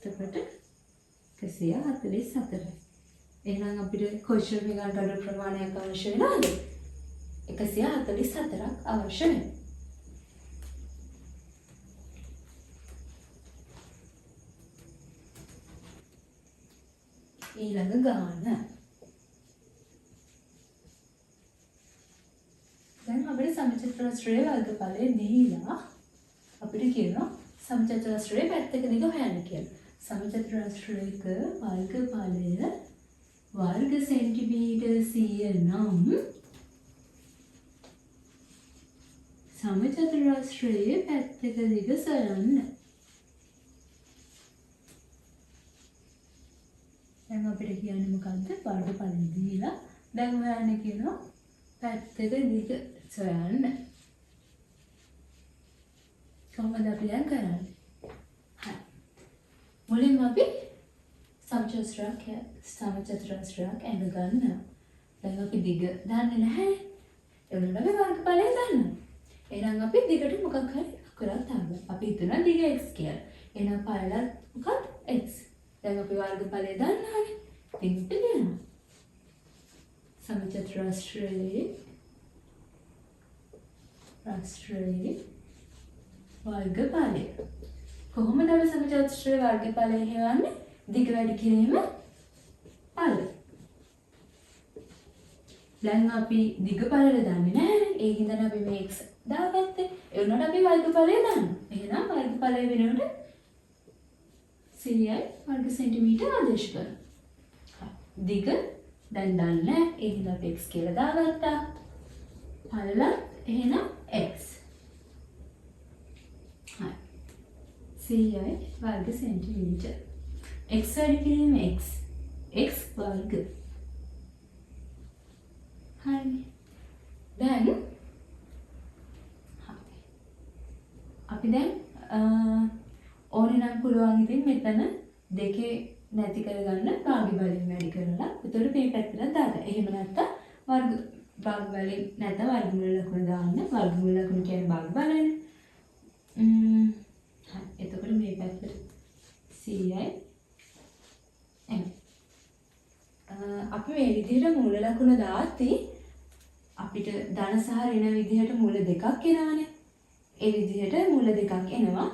එතකොට 144. එහෙනම් අපිට කොච්චර පිඟන් ගඩොල් ප්‍රමාණයක් අවශ්‍ය වෙනවද? 144ක් අවශ්‍ය වෙනවා. ඊළඟ ගාන. දැන් අපිට සමචතුරස්‍රයේ වර්ගඵලය දීලා අපිට කියනවා සමචතුරස්‍රයේ පැත්තක දිග හොයන්න කියලා. සමචතුරස්‍රයක වර්ගඵලය වර්ග සෙන්ටිමීටර් 100 නම් සමචතුරස්‍රයේ පැත්තක දිග සොයන්න. දැන් අපිට කියන්නේ මොකද්ද? වර්ගඵලය දීලා දැන් හොයන්න කියනවා පැත්තක දිග සොයන්න. කොහොමද අපි දැන් කරන්නේ? හරි. මුලින්ම අපි සමචතුරස්‍රයක් ඇඳ ගන්නවා. දැන් අපි දිග දන්නේ නැහැ. ඒ වුණාම අපි වර්ගඵලය දන්නවා. එහෙනම් අපි දිගට මොකක් හරි අකුරක් දාගන්න. අපි හිතනවා දිග x කියලා. එහෙනම් පළලත් මොකක්ද? x. දැන් අපි වර්ගඵලය දන්නානේ. ඉතින් කියනවා සමචතුරස්‍රයේ වර්ගඵලය. කොහොමද අපි සමචතුරස්‍රයේ වර්ගඵලය හොයන්නේ? දිග වැඩි කිරීම පළ. දැන් අපි දිග පළල දන්නේ නැහැ. ඒ හින්දා අපි මේ x දාගත්තේ. ඒ වුණාට අපි වර්ගඵලය දන්නවා. එහෙනම් වර්ගඵලය වෙනුවට 100යි වර්ග සෙන්ටිමීටර ආදේශ කරනවා. දිග දැන් දන්නේ. ඒ හින්දා අපි x කියලා දාගත්තා. පළල එහෙනම් x. හරි. 100යි වර්ග සෙන්ටිමීටර. x වැඩි කිරීම x වර්ග. හරි. දැන් අපි දැන් ඕනේ නම් පුළුවන් ඉතින් මෙතන දෙකේ නැති කරගන්න භාග්‍ය බලයෙන් වැඩි කරලා එතකොට මේ පැත්තට දාගන්න. එහෙම නැත්නම් භාග්‍ය බලයෙන් නැත්නම් වර්ගමූල ලකුණ දාන්න. වර්ගමූල ලකුණ කියන්නේ භාග්‍ය බලයනේ. හරි. එතකොට මේ පැත්තට 100යි අපි මේ විදිහට මූල ලකුණ දාද්දී අපිට ධන සහ ඍණ විදිහට මූල දෙකක් එනවානේ. ඒ විදිහට මූල දෙකක් එනවා.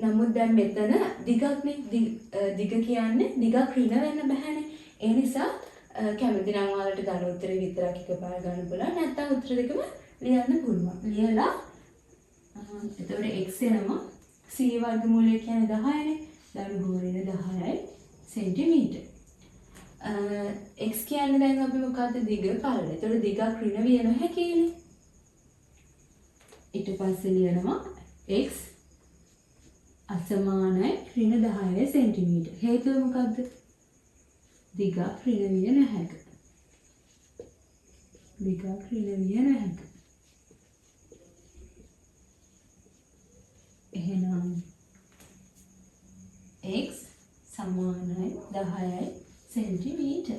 නමුත් දැන් මෙතන දිගක්නේ. දිග කියන්නේ දිගක් ඍණ වෙන්න බෑනේ. ඒ නිසා කැමති නම් ඔයාලට ධන උත්තරේ විතරක් එකපාර ගන්න පුළුවන්. නැත්නම් උත්තර දෙකම ලියන්න පුළුවන්. ලියලා එතකොට x එනවා 100 වර්ගමූලය කියන්නේ 10නේ. ධන හෝරේන 10යි සෙන්ටිමීටර. x කියන්නේ දැන් අපි මොකද්ද? දිග පළල. එතකොට දිගක් ඍණ විය නොහැකිනේ. ඊට පස්සේ ලියනවා x අසමානයි ඍණ 10 සෙන්ටිමීටර. හේතුව මොකද්ද? දිගක් ඍණ විය නොහැක. දිගක් ඍණ විය නොහැක. එහෙනම් x සමානයි 10යි සෙන්ටිමීටර.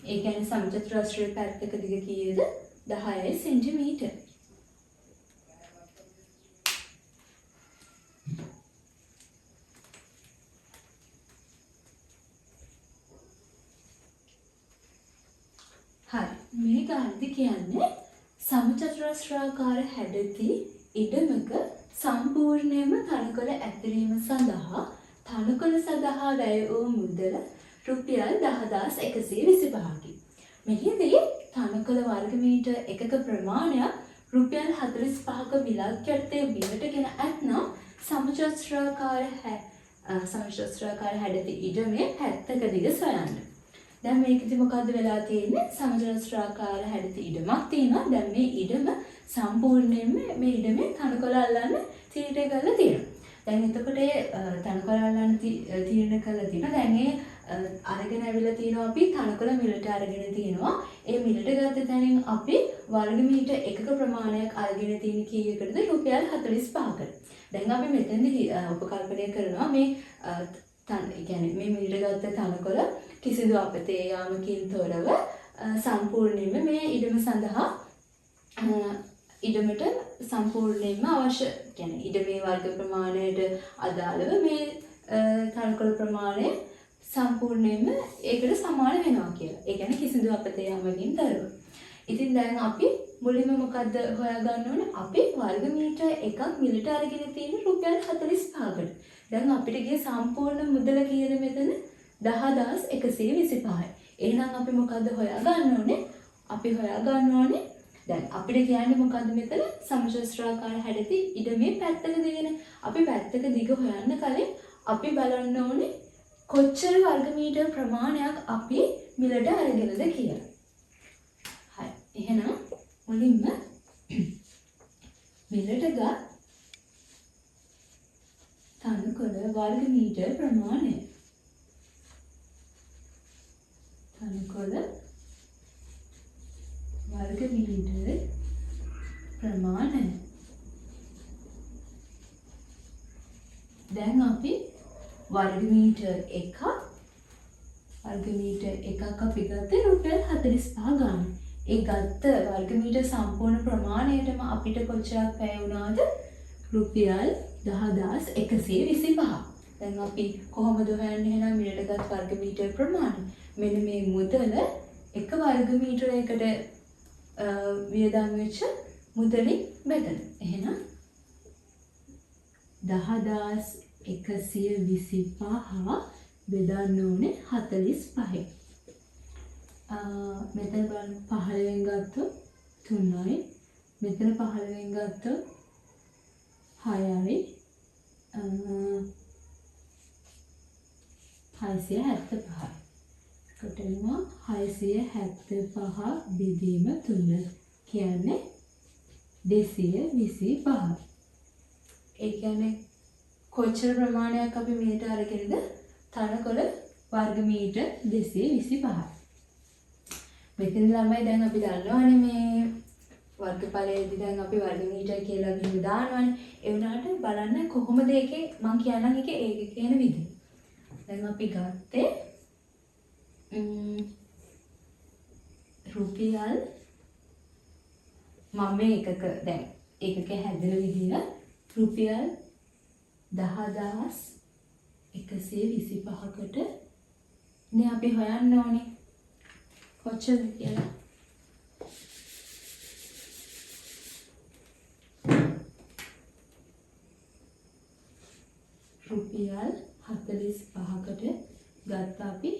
ඒ කියන්නේ සමචතුරස්‍රයේ පැත්තක දිග කීයද? 10යි සෙන්ටිමීටර. හරි. මේ ගානදී කියන්නේ සමචතුරස්‍රාකාර හැඩති ඉඩමක සම්පූර්ණයෙන්ම තනකොළ ඇතිරීම සඳහා තනකොළ සඳහා වැය වූ මුදල රුපියල් 10125කි. මෙහිදී තනකොළ වර්ග මීටර් එකක ප්‍රමාණයක් රුපියල් 45ක මිලක් යටතේ බිමටගෙන ඇතනම් සමචතුරාකාර හැඩති ඉඩමේ පැත්තක දිග සොයන්න. දැන් මේකදී මොකද්ද වෙලා තියෙන්නේ? සමචතුරාකාර හැඩති ඉඩමක් තියෙනවා. දැන් මේ ඉඩම සම්පූර්ණයෙන්ම මේ ඉඩමේ තනකොළ අල්ලන්න තීරණය කරලා තියෙනවා. දැන් එතකොට තනකොළ අල්ලන්න තීරණය කරලා තියෙනවා. දැන් අරගෙන ඇවිල්ලා තියෙනවා අපි තනකොළ මිලට අරගෙන තියෙනවා. ඒ මිලට ගත්ත තැනින් අපි වර්ග මීටර් එකක ප්‍රමාණයක් අරගෙන තියෙන කීයකටද? රුපියල් 45කට. දැන් අපි මෙතනදී උපකල්පනය කරනවා මේ කියන්නේ මේ මිලට ගත්ත තනකොළ කිසිදු අපතේ යාමකින් තොරව සම්පූර්ණයෙන්ම මේ ඉඩම සඳහා ඉඩමට සම්පූර්ණයෙන්ම අවශ්‍ය කියන්නේ ඉඩමේ වර්ග ප්‍රමාණයට අදාළව මේ තනකොළ ප්‍රමාණය සම්පූර්ණයෙන්ම ඒකට සමාන වෙනවා කියලා. ඒ කියන්නේ කිසිදු අපතේ යාමකින් තොරව. ඉතින් දැන් අපි මුලින්ම මොකද්ද හොයාගන්න ඕනේ? අපි වර්ග මීටර් එකක් මිලට අරගෙන තියෙන රුපියල් 45කට. දැන් අපිට ගිය සම්පූර්ණ මුදල කීයද මෙතන? 10125යි. එහෙනම් අපි මොකද්ද හොයාගන්න ඕනේ? අපි හොයාගන්න ඕනේ දැන් අපිට කියන්නේ මොකද්ද මෙතන? සමචතුරාකාර හැඩති ඉඩමේ පැත්තක දිගනේ. අපි පැත්තක දිග හොයන්න කලින් අපි බලන්න ඕනේ කොච්චර වර්ග මීටර් ප්‍රමාණයක් අපි මිලට අරගෙනද කියලා. හරි. එහෙනම් මුලින්ම මිලට ගත් තනකොළ වර්ග මීටර් ප්‍රමාණය. තනකොළ වර්ග මීටර් ප්‍රමාණය. දැන් අපි වර්ග මීටර් එකක් අපි ගත්තේ රුපියල් 45 ගාන. ඒ ගත්ත වර්ග මීටර් සම්පූර්ණ ප්‍රමාණයටම අපිට කොච්චරක් වැය වුණාද? රුපියල් 10125. දැන් අපි කොහොමද හොයන්නේ එහෙනම් මිලටගත් වර්ග මීටර් ප්‍රමාණය? මෙන්න මේ මුදල එක වර්ග මීටරයකට වියදම් වෙච්ච මුදලින් බෙදලා. එහෙනම් 10125 බෙදන්න ඕනේ 45. මෙතන බලන්න 15න් ගත්තොත් 3යි. මෙතන 15න් ගත්තොත් 6යි. 675යි. කොටනවා 675 බෙදීම 3 කියන්නේ 225. ඒ කියන්නේ කොච්චර ප්‍රමාණයක් අපි මේට අරගෙනද? තනකොළ වර්ග මීටර් 225. මෙතන ළමයි දැන් අපි දන්නවනේ මේ වර්ගඵලයේදී දැන් අපි වර්ග මීටර් කියලා මෙහෙම දානවනේ. ඒ වුණාට බලන්න කොහොමද ඒකේ මම කියන්නම් ඒකේ ඒක කියන විදිහ. දැන් අපි ගත්තේ රුපියල් මම මේ එකක දැන් ඒකක හැදෙන විදිහ රුපියල් 10125කට නේ අපි හොයන්න ඕනේ කොච්චරද කියලා. රුපියල් 45කට ගත්ත අපි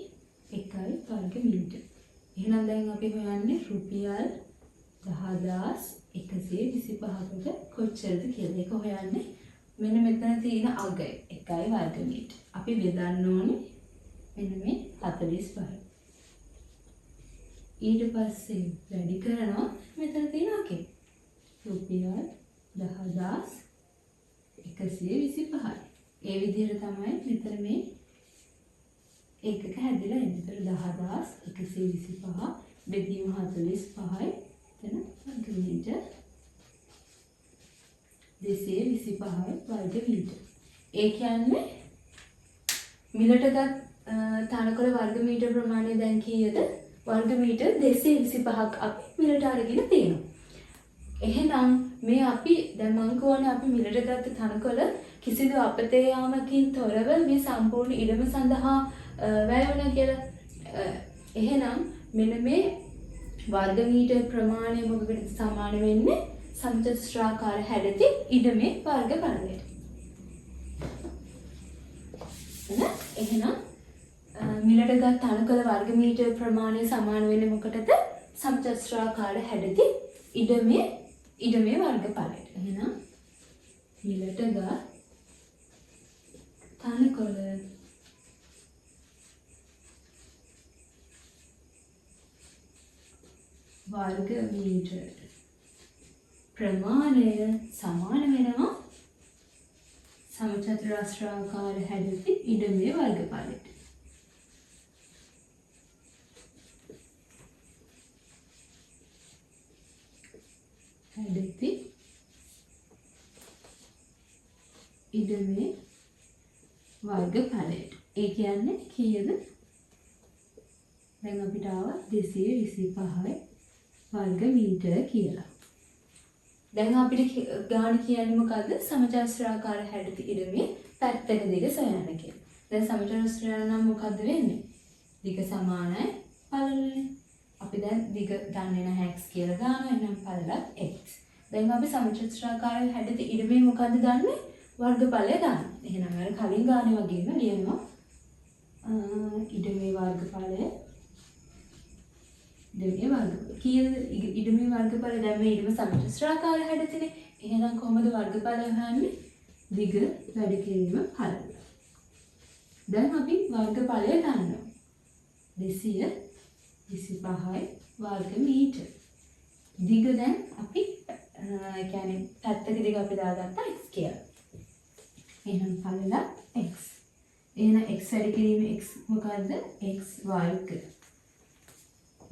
1 වර්ග මීටර්. එහෙනම් දැන් අපි හොයන්නේ රුපියල් 10125කට කොච්චරද කියලා. ඒක හොයන්නේ මෙන්න මෙතන තියෙන අගය 1 වර්ග මීටර්. අපි බෙදන්න ඕනේ මෙන්න මේ 45. ඊට පස්සේ වැඩි කරනවා මෙතන තියෙන අගේ රුපියල් 10125යි. ඒ විදිහට තමයි මෙතන මේ ඒකක හැදිලා එන්නේ. ඒතර 10125 බෙදීම 45යි. එතන වර්ග මීටර් 225යි වර්ග මීටර්. ඒ කියන්නේ මිලටගත් තනකොළ වර්ග මීටර් ප්‍රමාණය දැන් කීයද? වර්ග මීටර් 225ක් අපි මිලට අරගෙන තියෙනවා. එහෙනම් මේ අපි දැන් මං කියවනේ අපි මිලට ගත්ත තනකොළ කිසිදු අපතේ යාමකින් තොරව මේ සම්පූර්ණ ඉඩම සඳහා වැය වුණා කියලා. එහෙනම් මෙන්න මේ වර්ග මීටර් ප්‍රමාණය මොකකට සමාන වෙන්නේ? සමචතුරාකාර හැඩති ඉඩමේ වර්ගඵලයට. එහෙනම් මිලටගත් තනකොළ වර්ග මීටර් ප්‍රමාණය සමාන වෙන්නේ මොකටද? සමචතුරාකාර හැඩති ඉඩමේ වර්ගඵලයට. එහෙනම් මිලටගත් තනකොළ වර්ග මීටර් ප්‍රමාණය සමාන වෙනවා සමචතුරාකාර හැඩති ඉඩමේ වර්ගඵලයට. හැඩති ඉඩමේ වර්ගඵලයට. ඒ කියන්නේ කීයද? දැන් අපිට ආවා 225යි වර්ග මීටර කියලා. දැන් අපිට ගාන කියන්නේ මොකද්ද? සමචතුරාකාර හැඩති ඉඩමේ පැත්තක දිග සොයන්න කියලා. දැන් සමචතුරාකාර නම් මොකද්ද වෙන්නේ? දිග සමානයි පළලනේ. අපි දැන් දිග ගන්නේ නැහැ x කියලා දානවා. එහෙනම් පළලත් x. දැන් අපි සමචතුරාකාර හැඩති ඉඩමේ මොකද්ද ගන්නෙ? වර්ගඵලය ගන්න. එහෙනම් අර කලින් ගානේ වගේම ලියනවා ඉඩමේ වර්ගඵලය ඉඩමේ වර්ග කීයද? ඉඩමේ වර්ගඵලය දැන් මේ ඉඩම සමචතුරාකාර හැඩතිනේ. එහෙනම් කොහොමද වර්ගඵලය හොයන්නේ? දිග වැඩි කිරීම පළල. දැන් අපි වර්ගඵලය ගන්නවා 225. 25යි වර්ග මීටර. දිග දැන් අපි කියන්නේ පැත්තක දිග අපි දාගත්තා x කියලා. එහෙනම් පළල x. එහෙනම් x වැඩි කිරීම x මොකද්ද? x වර්ග.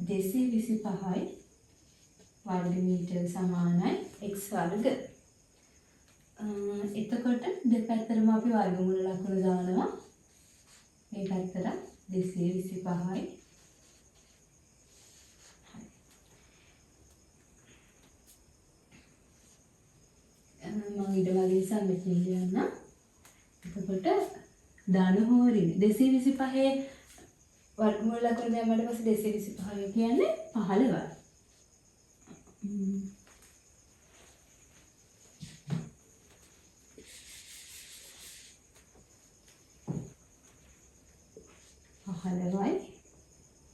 225යි වර්ග මීටර සමානයි x වර්ග. එතකොට දෙපැත්තටම අපි වර්ගමූල ලකුණු දානවා. මේ පැත්තට 225යි. මම ඊට වගේ සම්මිතිය ලියන්න. එතකොට ධන හෝ ඍණ 225 වර්ගමූල ලකුණු දැම්මට පස්සේ 225 කියන්නේ 15යි.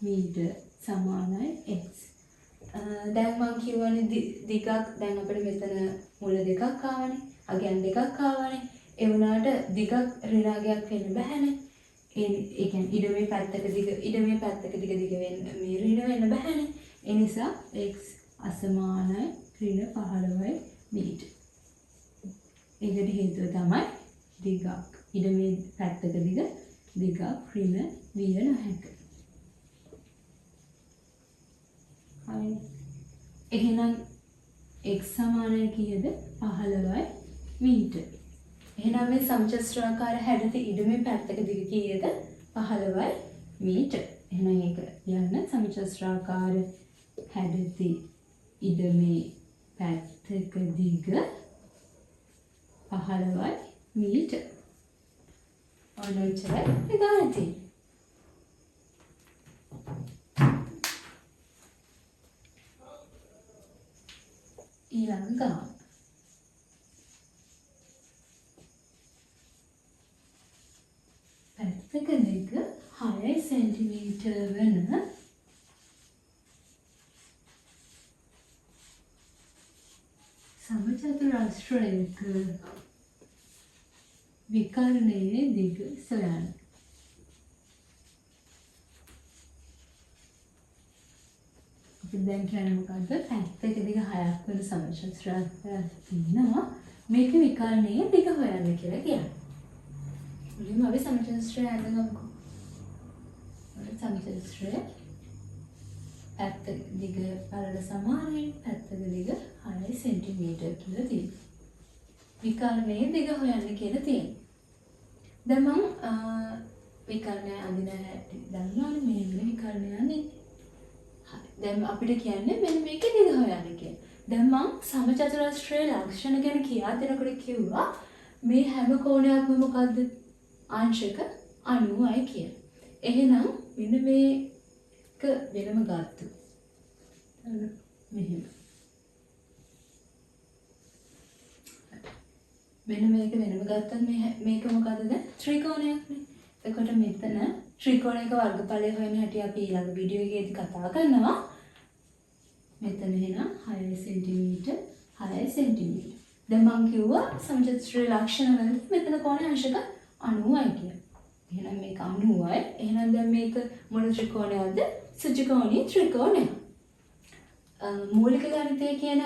මීටර සමානයි x. දැන් මම කියවනේ දිගක් දැන් අපිට මෙතන මුල දෙකක් ආවනේ. අගයන් දෙකක් ආවනේ. ඒ වුණාට දිගක් ඍණාගයක් වෙන්න බෑනේ. ඒ කියන්නේ ඉඩමේ පැත්තක දිග දිග වෙන්න මේ ඍණ වෙන්න බෑනේ. ඒ නිසා x අසමානයි ඍණ 15යි මීටර. ඒකට හේතුව තමයි දිගක්. ඉඩමේ පැත්තක දිගක් ඍණ විය නොහැක. හරි. එහෙනම් x සමානයි කීයද? 15යි මීටර. එහෙනම් මේ සමචතුරාකාර හැඩත ඉඩමේ පැත්තක දිග කීයද? 15යි මීටර. එහෙනම් ඒක යන්න සමචතුරාකාර හැඩත ඉඩමේ පැත්තක දිග 15යි මීටර. ඔන්නෝචරයි ඉදාති. ඊළඟ ගාන. පැත්තක දිග 6 සෙන්ටිමීටර වන සමචතුරාස්‍රයක විකර්ණයේ දිග සොයන්න. අපි දැන් කියන්නේ මොකද්ද? පැත්තක දිග 6ක් වෙන සමචතුරාස්‍රයක් තියෙනවා. මේක විකර්ණයේ දිග හොයන්න කියලා කියන්නේ. මුලින්ම අපි සමචතුරාස්‍රය අඳගමුකෝ. සමචතුරාස්‍රය පැත්තක දිග පළල සමානයි. පැත්තක දිග 6 සෙන්ටිමීටර කියලා තියෙනවා. විකර්ණයේ දිග හොයන්න කියලා තියෙනවා. දැන් මම විකර්ණය අඳින හැටි දන්නවනේ. මේ විකර්ණය අඳින්නේ. හරි. දැන් අපිට කියන්නේ මෙන්න මේකේ දිග හොයන්න කියලා. දැන් මම සමචතුරාස්‍රයේ ලක්ෂණ ගැන කියා දෙනකොට කිව්වා මේ හැම කෝණයක්ම මොකද්ද? ආංශක 90යි කියලා. එහෙනම් මෙන්න මේක වෙනම ගත්තා. මෙහෙම. මෙන්න මේක වෙනම ගත්තත් මේක මොකද්ද? ත්‍රිකෝණයක්නේ. එතකොට මෙතන ත්‍රිකෝණයක වර්ගඵලය හොයන හැටි අපි ඊළඟ වීඩියෝ එකේදී කතා කරනවා. මෙතන එහෙනම් 6 සෙන්ටිමීටර 6 සෙන්ටිමීටර. දැන් මම කිව්වා සමචතුරාස්‍රයේ ලක්ෂණ වලදී මෙතන කෝණය අංශක 90යි කියලා. එහෙනම් මේක 90යි. එහෙනම් දැන් මේක මොන ත්‍රිකෝණයක්ද? සුජිකෝණී ත්‍රිකෝණය. මූලික ගණිතය කියන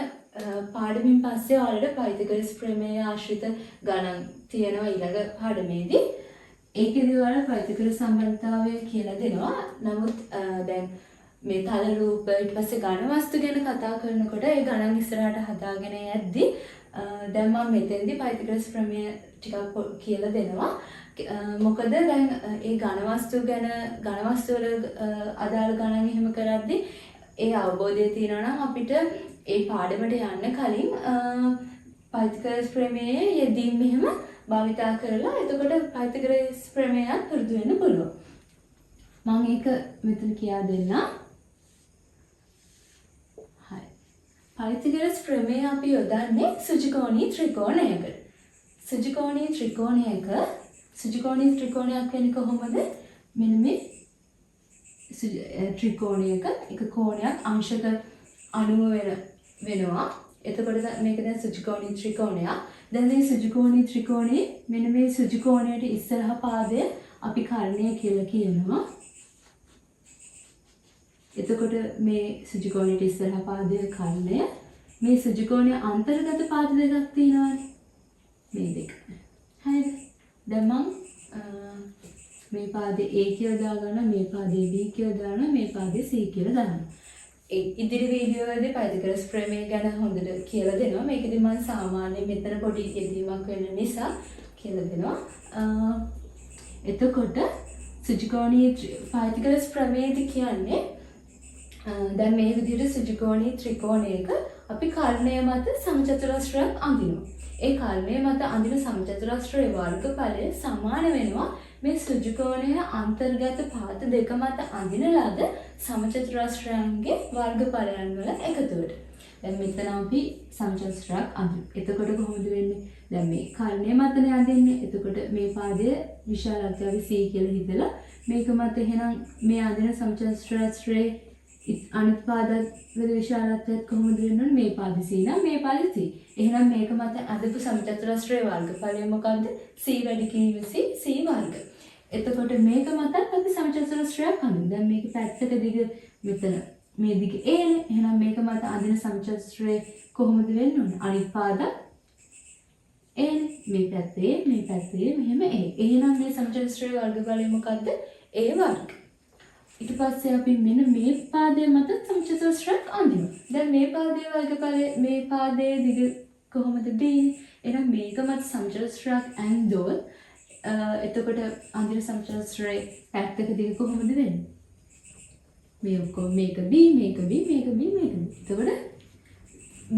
පාඩමින් පස්සේ ඔයාලට පයිතගොරස් ප්‍රමේය ආශ්‍රිත ගණන් තියෙනවා ඊළඟ පාඩමේදී. ඒකේදී ඔයාලා පයිතගොරස් සම්බන්ධතාවය කියලා දෙනවා. නමුත් දැන් මේ තල රූප ඊට පස්සේ ඝන වස්තු ගැන කතා කරනකොට ඒ ගණන් ඉස්සරහට හදාගෙන යද්දී දැන් මම මෙතෙන්දී පයිතගොරස් ප්‍රමේය ටිකක් කියලා දෙනවා. මොකද දැන් ඒ ඝන වස්තු ගැන ඝන වස්තු වල අදාළ ගණන් එහෙම කරද්දී ඒ අවබෝධය තියෙනවා නම් අපිට ඒ පාඩමට යන්න කලින් පයිතගොරස් ප්‍රමේය යෙදීම් මෙහෙම භාවිතා කරලා එතකොට පයිතගොරස් ප්‍රමේයත් පුරුදු වෙන්න පුළුවන්. මම ඒක මෙතන කියා දෙන්නම්. හරි. පයිතගොරස් ප්‍රමේය අපි යොදන්නේ සුජිකෝණී ත්‍රිකෝණයකට. සුජිකෝණී ත්‍රිකෝණයක් වෙන්නේ කොහොමද? මෙන්න මේ ත්‍රිකෝණයක එක කෝණයක් අංශක 90 වෙනවා. එතකොට මේක දැන් සුජිකෝණී ත්‍රිකෝණයක්. දැන් මේ සුජිකෝණී ත්‍රිකෝණේ මෙන්න මේ සුජිකෝණයට ඉස්සරහ පාදය අපි කර්ණය කියලා කියනවා. එතකොට මේ සුජු කෝණයට ඉස්සරහා පාදයේ කර්ණය මේ සුජු කෝණයේ අන්තර්ගත පාද දෙකක් තියෙනවානේ. මේ දෙක. හරිද? දැන් මම මේ පාදේ A කියලා දාගන්න, මේ පාදේ B කියලා දානවා, මේ පාදේ C කියලා දානවා. ඒ ඉදිරි වීඩියෝ වලදී පයිතගරස් ප්‍රමේය ගැන හොඳට කියලා දෙනවා. මේකෙදි මම සාමාන්‍යයෙන් මෙතන පොඩි යෙදීමක් වෙන නිසා කියලා දෙනවා. එතකොට සුජු කෝණීය පයිතගරස් ප්‍රමේයද කියන්නේ දැන් මේ විදිහට සුජු කෝණීය ත්‍රිකෝණයක අපි කර්ණය මත සමචතුරස්‍රයක් අඳිනවා. ඒ කර්ණය මත අඳින සමචතුරස්‍රයේ වර්ගඵලය සමාන වෙනවා මේ සුජු කෝණයේ අන්තර්ගත පාද දෙක මත අඳින ලද සමචතුරස්‍රයන්ගේ වර්ගඵලයන් වල එකතුවට. දැන් මෙතන අපි සමචතුරස්‍රයක් අඳිනවා. එතකොට කොහොමද වෙන්නේ? දැන් මේ කර්ණය මතනේ අඳින්නේ. එතකොට මේ පාදයේ විශාලත්වය C කියලා හිතලා මේක මත එහෙනම් මේ අඳින සමචතුරස්‍රයේ අනිත් පාදවල විශාලත්වය කොහොමද වෙන්නේ? මේ පාදේ C නම් මේ පාදේ C. එහෙනම් මේක මත අදපු සමචතුරස්‍රයේ වර්ගඵලය මොකද්ද? C වැඩි කිරීම C වර්ග. එතකොට මේක මතත් අපි සමචතුරස්‍රයක් අඳිනවා. දැන් මේක පැත්තක දිග මෙතන මේ දිග A නේ. එහෙනම් මේක මත අඳින සමචතුරස්‍රය කොහොමද වෙන්න ඕනේ? අනිත් පාද A නේ. මේ පැත්තේ මෙහෙම A. එහෙනම් මේ සමචතුරස්‍රයේ වර්ගඵලය මොකද්ද? A වර්ග. ඊට පස්සේ අපි මෙන්න මේ පාදයේ මත සමචතුරස්‍රයක් අඳිනවා. දැන් මේ පාදයේ වර්ගඵලය මේ පාදයේ දිග කොහොමද B? එහෙනම් මේක මත සමචතුරස්‍රයක් ඇන්දොත් එතකොට අඳින සමචතුරස්‍රයේ පැත්තක දිග කොහොමද වෙන්නේ? මේ ඔක්කොම මේක B මේක B මේක B මේක B. එතකොට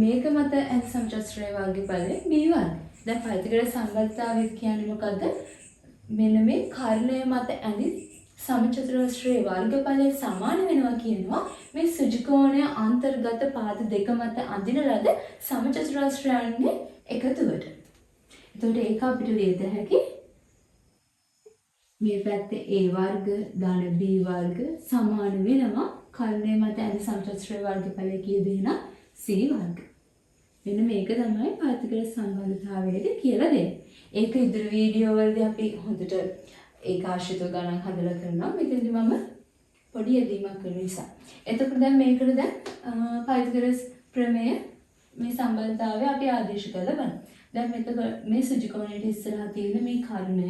මේක මත ඇන් සමචතුරස්‍රයේ වර්ගඵලය B වර්ග. දැන් පයිතගරස් සම්බන්ධතාවය කියන්නේ මොකද්ද? මෙන්න මේ කර්ණය මත ඇඳි සමචතුරස්‍රයේ වර්ගඵලය සමාන වෙනවා කියනවා මේ සුජු කෝණය අන්තර්ගත පාද දෙක මත අඳින ලද සමචතුරස්‍රයන්ගේ එකතුවට. එතකොට ඒක අපිට ලියත හැකි මේ පැත්තේ A වර්ග ධන B වර්ග සමාන වෙනවා කර්ණය මත ඇඳි සමචතුරස්‍රයේ වර්ගඵලය කීයද එහෙනම් C වර්ග. මෙන්න මේක තමයි පයිතගරස් සම්බන්ධතාවයේදී කියලා දෙන්නේ. ඒක ඉදිරි වීඩියෝ වලදී අපි හොඳට ඒක ආශ්‍රිතව ගණන් හදලා කරනවා. මෙතනදී මම පොඩි යෙදීමක් කරන නිසා. එතකොට දැන් මේකට දැන් පයිතගරස් ප්‍රමේය මේ සම්බන්ධතාවය අපි ආදේශ කරලා බලමු. දැන් මෙතන මේ සුජු කෝණයට ඉස්සරහා තියෙන මේ කර්ණය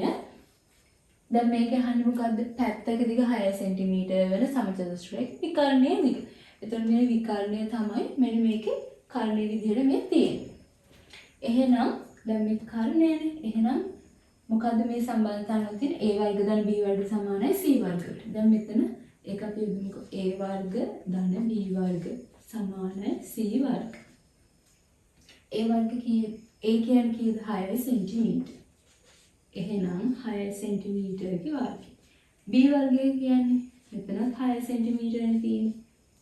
දැන් මේක අහන්නේ මොකද්ද? පැත්තක දිග 6 cm වෙන සමචතුරස්‍රයක විකර්ණයේ දිග. එතකොට මේ විකර්ණය තමයි මෙන්න මේකේ කර්ණයේ විදිහට මේ තියෙන්නේ. එහෙනම් දැන් මේ කර්ණයනේ. එහෙනම් මොකද්ද මේ සම්බන්ධතාවය තියෙන A වර්ග ධන B වර්ග සමානයි C වර්ගයට. දැන් මෙතන ඒක අපි යොමුකෝ A වර්ග ධන B වර්ග සමානයි C වර්ග. A වර්ග A කියන්නේ කීයද? 6 cm. එහෙනම් 6 cm ගේ වර්ගය. B වර්ගය කියන්නේ මෙතන 6 cm නේ තියෙන්නේ.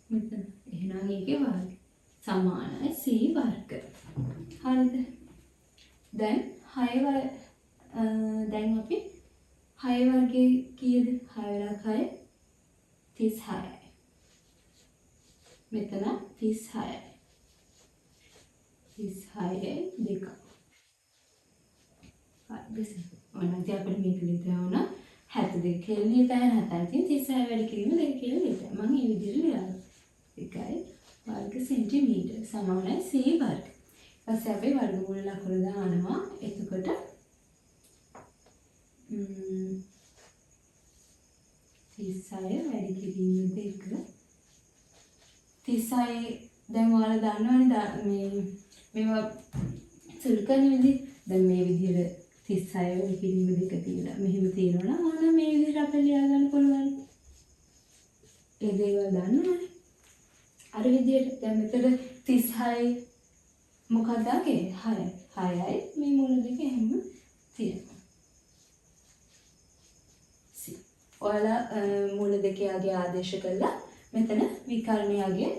මෙතන. එහෙනම් ඒකේ වර්ගය සමානයි C වර්ග. හරිද? දැන් 6 දැන් අපි 6 වර්ගයේ කීයද? 6 වරක් 6 36යි. මෙතන 36යි. 36යි දෙක. හරි. ඔන්නත් අපිට මේක ලියලා වුණා 72 කියලා ලියලා 70 36 වැඩි කිරීම දෙක කියලා ලියලා. මම මේ විදිහට ලියනවා. එකයි වර්ග සෙන්ටිමීටර සමානයි C වර්ග. ඊපස්සේ අපි වර්ගමූල ලකුණු දානවා. එතකොට 36 වැඩි කිරීම දෙක 36 දැන් ඔයාලා දන්නවනේ මේවා සුළු කරන විදිහ. දැන් මේ විදිහට 36 වැඩි කිරීම දෙක තියලා මෙහෙම තියෙනවා නම් ඕන මේ විදිහට අපිට ලියා ගන්න පුළුවන්. ඒ දේවල් දන්නවනේ. අර විදිහට දැන් මෙතන 36 මොකක්ද ආගේ 6යි මේ මුල දෙක එහෙම තියෙනවා. ඔයාලා මූල දෙකේ ආදේශ කළා මෙතන විකර්ණයගේ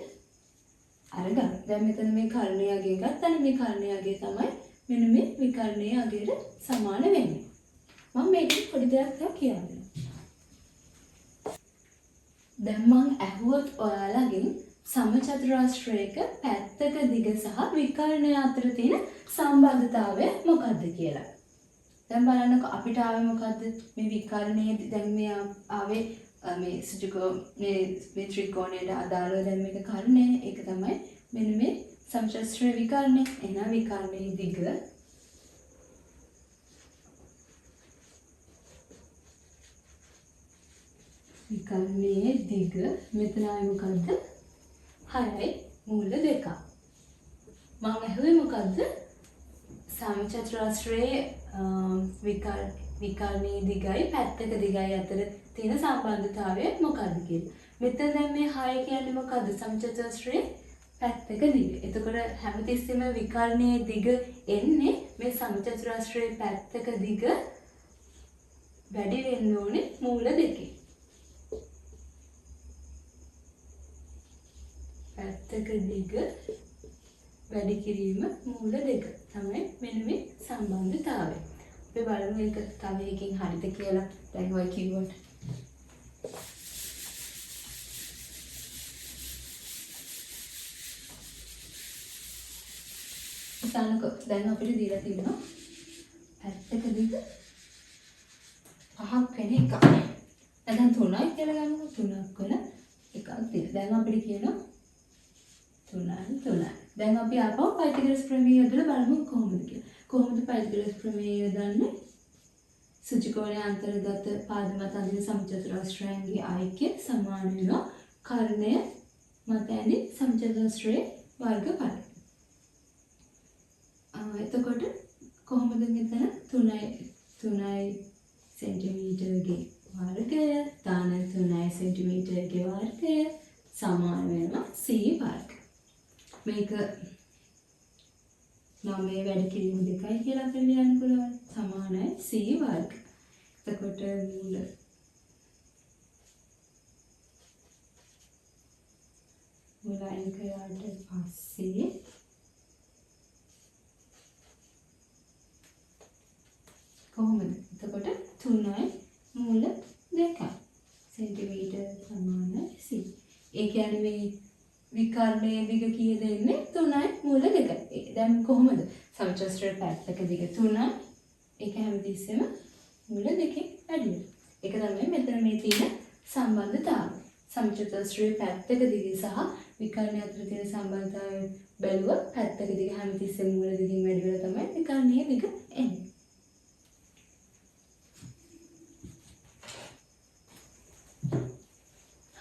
අරගන්න. දැන් මෙතන මේ කර්ණයගේ ගත්තානේ මේ කර්ණයගේ තමයි මෙන්න මේ විකර්ණයේ අගයට සමාන වෙන්නේ. මම මේක පොඩි දෙයක් කියන්නම්. දැන් මම අහුවොත් ඔයාලගෙන් සමචතුරාස්‍රයක පැත්තක දිග සහ විකර්ණය අතර තියෙන සම්බන්ධතාවය මොකක්ද කියලා. දැන් බලන්නකො අපිට ආවේ මොකද්ද? මේ විකර්ණයේ දැන් මේ ආවේ මේ මේ ත්‍රිකෝණයට අදාළව දැන් මේක කර්ණය. ඒක තමයි මෙන්න මේ සමචතුරස්‍රයේ විකර්ණය. එහෙනම් විකර්ණයේ දිග මෙතන ආයේ මොකද්ද? 6යි මූල 2ක්. මම ඇහුවේ මොකද්ද? සමචතුරස්‍රයේ විකර්ණයේ දිගයි පැත්තක දිගයි අතර තියෙන සම්බන්ධතාවය මොකක්ද කියලා. මෙතන දැන් මේ 6 කියන්නේ මොකද්ද? සමචතුරස්‍රයේ පැත්තක දිග. එතකොට හැමතිස්සෙම විකර්ණයේ දිග එන්නේ මේ සමචතුරස්‍රයේ පැත්තක දිග වැඩි වෙන්න ඕනේ මූල දෙකේ. පැත්තක දිග වැඩි කිරීම මූල දෙක තමයි මෙන්න මේ සම්බන්ධතාවය. අපි බලමු ඒක තව එකකින් හරිද කියලා. දැන් ඔය කිව්වට දැන් අපිට දීලා තියෙනවා පැත්තක දිග 5ක් වෙන එකක්. දැන් 3යි කියලා ගන්නකො 3ක් වල එකක් දෙන්න. දැන් අපිට කියනවා 3. දැන් අපි ආපහු පයිතගොරස් ප්‍රමේය යොදලා බලමු කොහොමද කියලා. කොහොමද පයිතගොරස් ප්‍රමේය යොදන්නේ? සුචිකෝණයේ අන්තර්ගත පාද මත අඳින සමචතුරස්‍රයන්ගේ අයික්‍ය සමාන වෙනවා කර්ණය මත ඇඳි සමචතුරස්‍රයේ වර්ගඵලය. එතකොට කොහොමද මෙතන 3 සෙන්ටිමීටර්ගේ වර්ගය දාන 3 සෙන්ටිමීටර්ගේ වර්ගය සමාන වෙනවා c වර්ග. මේක නම් මේ වැඩ කිරීම දෙකයි කියලා අපිට ලියන්න පුළුවන්. සමානයි c වර්ග. එතකොට මූල අයින් කරාට පස්සේ කොහොමද? එතකොට 3යි මූල 2යි සෙන්ටිමීටර් සමානයි c. ඒ කියන්නේ මේ විකර්ණයේ දිග කීයද එන්නේ? 3යි මූල 2යි. දැන් කොහොමද? සමචතුරස්‍රයේ පැත්තක දිග 3යි. ඒක හැමතිස්සෙම මූල 2කින් වැඩි වෙනවා. ඒක තමයි මෙතන මේ තියෙන සම්බන්ධතාවය. සමචතුරස්‍රයේ පැත්තක දිග සහ විකර්ණය අතර තියෙන සම්බන්ධතාවය බැලුවොත් පැත්තක දිග හැමතිස්සෙම මූල 2කින් වැඩි වෙලා තමයි විකර්ණයේ දිග එන්නේ.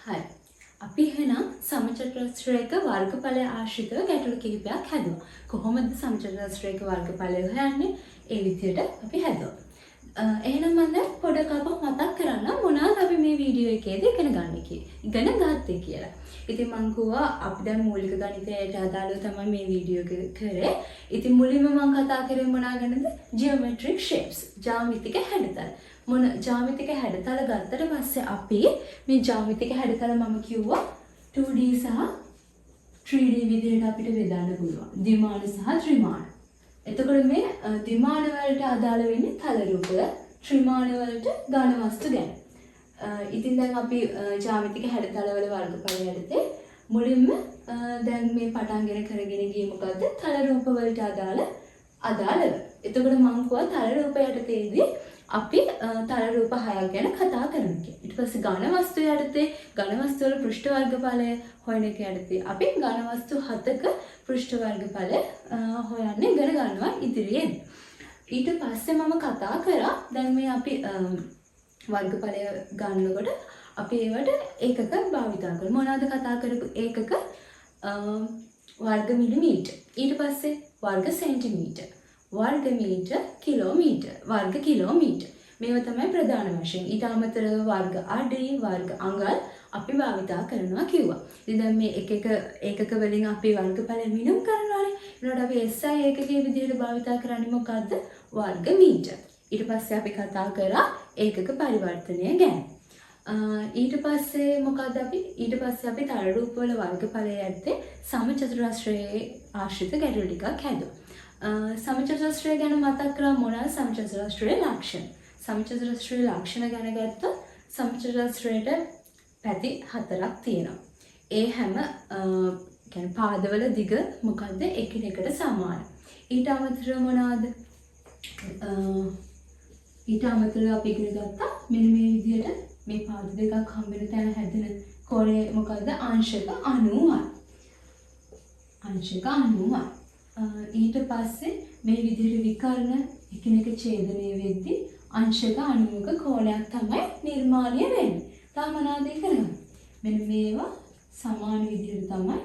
හරි. අපි එහෙනම් සමචතුරස්‍රයක වර්ගඵලය ආශ්‍රිතව ගැටලු කිහිපයක් හැදුවා. කොහොමද සමචතුරස්‍රයක වර්ගඵලය හොයන්නේ? ඒ විදිහට අපි හැදුවා. එහෙනම් මම දැන් පොඩක් මතක් කරන්න මොනවද අපි මේ වීඩියෝ එකේදී ඉගෙන ගත්තේ කියලා. ඉතින් මම කිව්වා අපි දැන් මූලික ගණිතයට අදාළව තමයි මේ වීඩියෝ එක කරේ. ඉතින් මුලින්ම මම කතා කරේ මොනවා ගැනද? geometric shapes, ජ්‍යාමිතික හැඩතල. ජ්‍යාමිතික හැඩතල ගත්තට පස්සේ අපි මේ ජ්‍යාමිතික හැඩතල මම කිව්වා 2D සහ 3D විදිහට අපිට බෙදන්න පුළුවන්. ද්විමාන සහ ත්‍රිමාන. එතකොට මේ ද්විමාන වලට අදාළ වෙන්නේ තල රූපය, ත්‍රිමාන වලට ඝන වස්තු ගැන. ඉතින් දැන් අපි ජ්‍යාමිතික හැඩතල වල වර්ගඵලය යටතේ මුලින්ම දැන් මේ පටන්ගෙන කරගෙන ගියේ මොකද්ද? තල රූප වලට අදාළව. එතකොට මම කිව්වා තල රූප යටතේදී අපි තල රූප 6ක් ගැන කතා කරමු කියලා. ඊට පස්සේ ඝන වස්තු යටතේ ඝන වස්තු වල පෘෂ්ඨ වර්ගඵලය හොයන එක යටතේ අපි ඝන වස්තු 7ක පෘෂ්ඨ වර්ගඵලය හොයන්න ඉගෙන ගන්නවා ඉදිරියේදී. ඊට පස්සේ මම කතා කරා දැන් මේ අපි වර්ගඵලය ගන්නකොට අපි ඒවට ඒකක භාවිතා කරමු. මොනවද කතා කරපු ඒකක? වර්ග මිලිමීටර්. ඊට පස්සේ වර්ග සෙන්ටිමීටර්. වර්ග මීටර්, කිලෝමීටර්, වර්ග කිලෝමීටර්. මේවා තමයි ප්‍රධාන වශයෙන්. ඊට අමතරව වර්ග අඩි, වර්ග අඟල් අපි භාවිතා කරනවා කිව්වා. ඉතින් දැන් මේ ඒකක වලින් අපි වර්ගඵල මිනුම් කරනවානේ. ඒනකොට අපි SI ඒකකයේ විදිහට භාවිතා කරන්නේ මොකද්ද? වර්ග මීටර්. ඊට පස්සේ අපි කතා කරා ඒකක පරිවර්තනය ගැන. ඊට පස්සේ අපි තල රූප වල වර්ගඵලය යටතේ සමචතුරස්‍රයේ ආශ්‍රිත ගැටලු ටිකක් හැදුවා. සමචතුරස්‍රය ගැන මතක් කරා මොනවාද සමචතුරස්‍රයේ ලක්ෂණ? සමචතුරස්‍රයේ ලක්ෂණ ගැන ගත්තොත් සමචතුරස්‍රයට පැති 4ක් තියෙනවා. ඒ හැම කියන්නේ පාදවල දිග මොකද්ද? එකිනෙකට සමාන. ඊට අමතරව මොනවාද? ඊට අමතරව අපි ඉගෙන ගත්තා මෙන්න මේ විදිහට මේ පාද දෙකක් හම්බෙන තැන හැදෙන කෝණය මොකද්ද? අංශක 90යි. අංශක 90යි. ඊට පස්සේ මේ විදිහට විකර්ණ එකිනෙක ඡේදනය වෙද්දී අංශක 90ක කෝණයක් තමයි නිර්මාණය වෙන්නේ. තා මොනවද ඒ කරන්නේ? මෙන්න මේවා සමාන විදිහට තමයි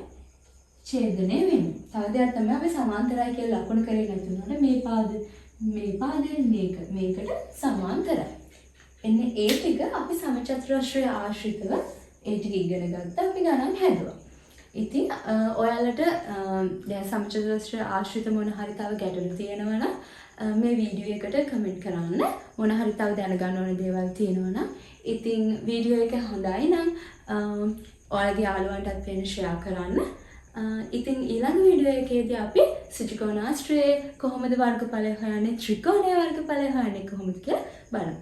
ඡේදනය වෙන්නේ. තව දෙයක් තමයි අපි සමාන්තරයි කියලා ලකුණු කරේ නැතුනට මේ පාදයෙන් මේකට සමාන්තරයි. එන්නේ ඒ ටික අපි සමචතුරස්‍රය ආශ්‍රිතව ඒ ටික ඉගෙන ගත්තා. අපි ගණන් හැදුවා. ඉතින් ඔයාලට දැන් සමචතුරස්‍රය ආශ්‍රිත මොන හරි තව ගැටලු තියෙනවා නම් මේ වීඩියෝ එකට කමෙන්ට් කරන්න. මොන හරි තව දැනගන්න ඕන දේවල් තියෙනවා නම් ඉතින් වීඩියෝ එක හොඳයි නම් ඔයාලගේ යාළුවන්ටත් වෙන ෂෙයා කරන්න. ඉතින් ඊළඟ වීඩියෝ එකේදී අපි සුචිකෝණාශ්‍රයේ කොහොමද වර්ගඵලය හොයන්නේ, ත්‍රිකෝණයේ වර්ගඵලය හොයන්නේ කොහොමද කියලා බලමු.